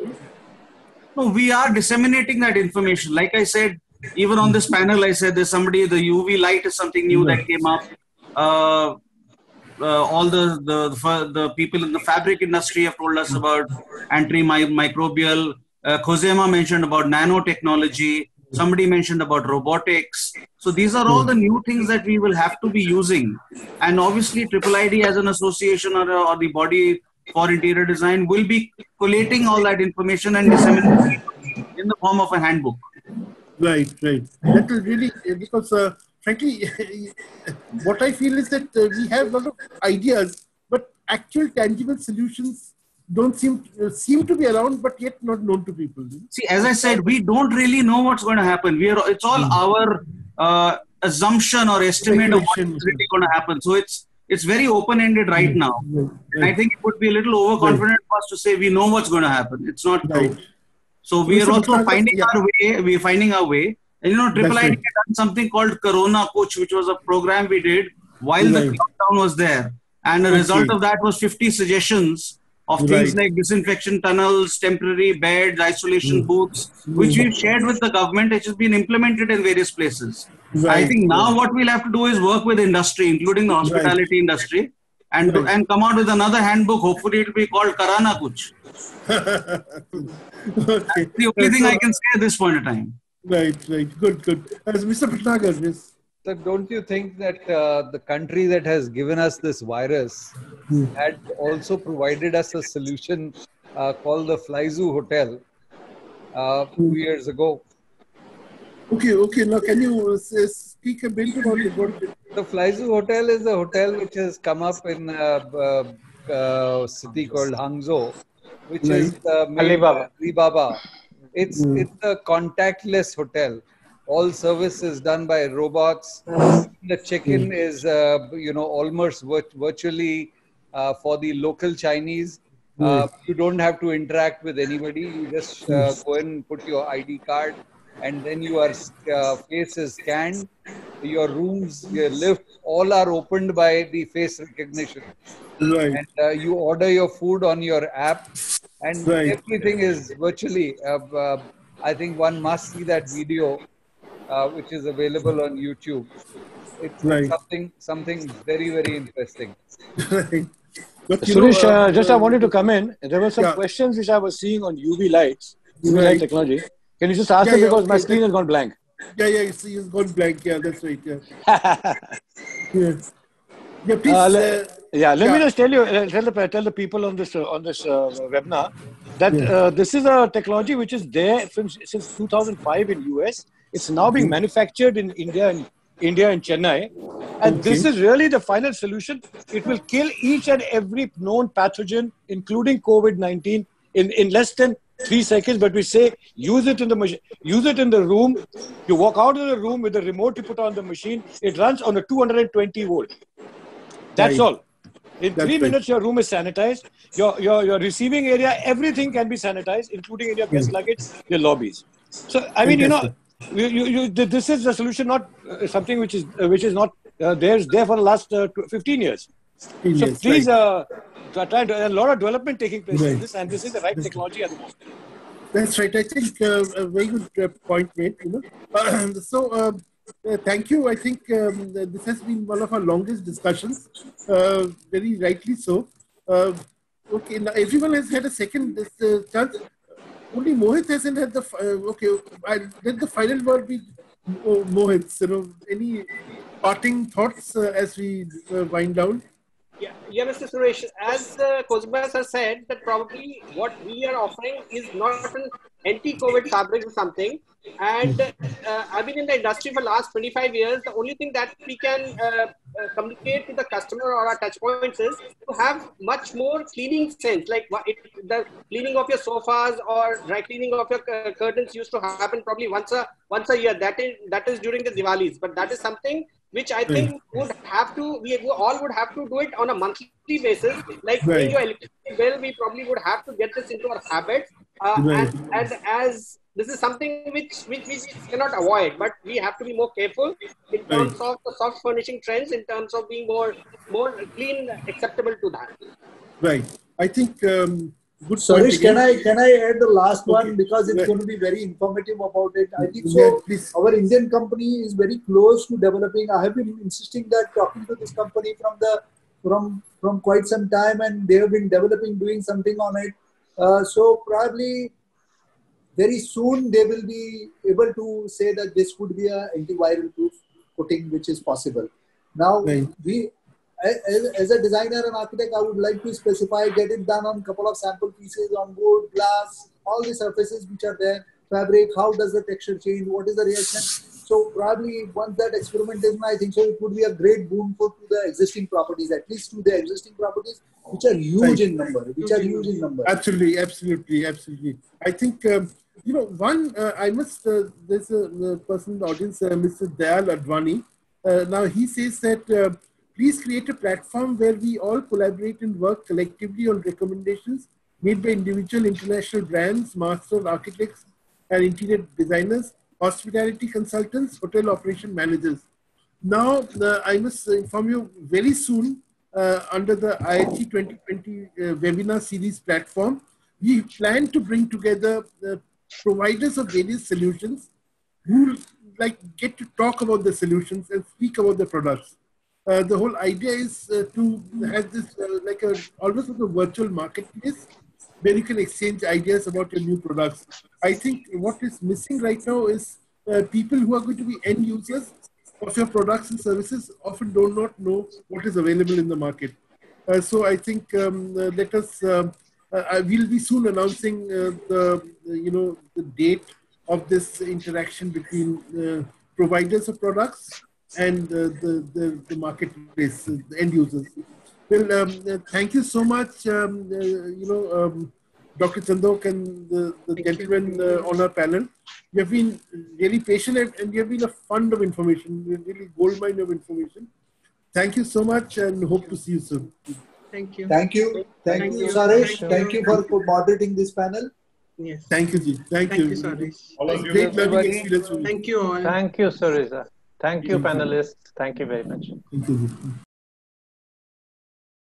Speaker 11: No, we are disseminating that information. Like I said, even on this panel, I said there's somebody, the UV light is something new that came up. All the people in the fabric industry have told us about antimicrobial. Khozema mentioned about nanotechnology. Somebody mentioned about robotics. So these are all the new things that we will have to be using. And obviously IIID as an association or the body for interior design will be collating all that information and disseminating it in the form of a handbook.
Speaker 1: Right. That is really, because frankly, what I feel is that we have a lot of ideas, but actual tangible solutions don't seem to be around, but yet not known to people.
Speaker 11: See, as I said, we don't really know what's going to happen. It's all our assumption or estimate of what's really going to happen. So it's very open-ended right now. And I think it would be a little overconfident for us to say we know what's going to happen. It's not true. So we are also finding our way. We're finding our way. And Triple ID had done something called Corona Kuch, which was a program we did while the lockdown was there. And the result of that was 50 suggestions of things like disinfection tunnels, temporary beds, isolation booths, which we've shared with the government, which has been implemented in various places. I think now what we'll have to do is work with industry, including the hospitality industry, and come out with another handbook. Hopefully, it will be called Karana Kuch. That's the only thing I can say at this point in time.
Speaker 1: Right. Good. As Mr. Bhatnagar, yes.
Speaker 8: So don't you think that the country that has given us this virus had also provided us a solution called the Flyzoo Hotel 2 years ago?
Speaker 1: Okay. Now, can you speak a bit about it?
Speaker 8: The Flyzoo Hotel is a hotel which has come up in a city called Hangzhou, which is Alibaba. It's a contactless hotel. All service is done by robots. The check-in is, almost virtually for the local Chinese. You don't have to interact with anybody. You just go in, put your ID card, and then your face is scanned. Your rooms, your lifts, all are opened by the face recognition. And you order your food on your app, and everything is virtually. I think one must see that video, which is available on YouTube. It's something very, very interesting.
Speaker 9: Suresh, I wanted to come in. There were some questions which I was seeing on UV light technology. Can you just ask them because my screen has gone blank?
Speaker 1: It's gone blank. Yeah, that's right. Yeah, please.
Speaker 9: Let me just tell you, tell the people on this webinar that this is a technology which is there since 2005 in US. It's now being manufactured in India and Chennai, and this is really the final solution. It will kill each and every known pathogen, including COVID-19, in less than 3 seconds. But we say use it in the machine, use it in the room. You walk out of the room with the remote you put on the machine. It runs on a 220 volt. That's all. In 3 minutes, your room is sanitized. Your receiving area, everything can be sanitized, including in your guest luggage, your lobbies. So I mean, this is the solution, not something which is not there for the last 15 years. So please, a lot of development taking place in this, and this is the right technology at the moment.
Speaker 1: That's right. I think a very good point made. Thank you. I think this has been one of our longest discussions, very rightly so. Okay, now everyone has had a second chance. Only Mohit hasn't had the. Let the final word be Mohit's. Any parting thoughts as we wind down?
Speaker 7: Yeah, Mr. Suresh, as Cosmas has said, that probably what we are offering is not an anti-COVID fabric or something. And I've been in the industry for the last 25 years. The only thing that we can communicate to the customer or our touch points is to have much more cleaning sense. Like the cleaning of your sofas or dry cleaning of your curtains used to happen probably once a year. That is during the Diwalis. But that is something which I think we all would have to do it on a monthly basis. Like paying your electricity bill, we probably would have to get this into our habits. And as this is something which we cannot avoid, but we have to be more careful in terms of the soft furnishing trends, in terms of being more clean, acceptable to that.
Speaker 1: Right. I think good.
Speaker 5: Suresh, can I add the last one because it's going to be very informative about it. I think so. Our Indian company is very close to developing. I have been insisting that talking to this company from quite some time, and they have been doing something on it. So probably very soon they will be able to say that this could be an antiviral proof coating, which is possible. Now we. As a designer and architect, I would like to specify, get it done on a couple of sample pieces on wood, glass, all the surfaces which are there, fabric, how does the texture change, what is the reaction. So probably once that experiment is done, I think so it would be a great boon to the existing properties, at least to the existing properties, which are huge in number,
Speaker 1: Absolutely, absolutely, absolutely. I think, I must, there's a person in the audience, Mr. Dayal Advani. Now he says that please create a platform where we all collaborate and work collectively on recommendations made by individual international brands, master architects and interior designers, hospitality consultants, hotel operation managers. Now, I must inform you very soon, under the IIT 2020 webinar series platform, we plan to bring together providers of various solutions who get to talk about the solutions and speak about the products. The whole idea is to have this almost like a virtual marketplace where you can exchange ideas about your new products. I think what is missing right now is people who are going to be end users of your products and services often do not know what is available in the market. So I think let us, we'll be soon announcing the date of this interaction between providers of products and the marketplace, the end users. Well, thank you so much, Dr. Chandok and the gentlemen on our panel. You have been really patient and you have been a fund of information, really goldmine of information. Thank you so much and hope to see you soon.
Speaker 10: Thank you.
Speaker 5: Thank you, Saresh. Thank you for moderating this panel.
Speaker 10: Yes.
Speaker 1: Thank you, Ji. Thank you.
Speaker 10: Saresh.
Speaker 1: Great learning experience for me.
Speaker 10: Thank you all.
Speaker 3: Thank you, Suriza. Thank you, panelists. Thank you very much.
Speaker 1: Thank you.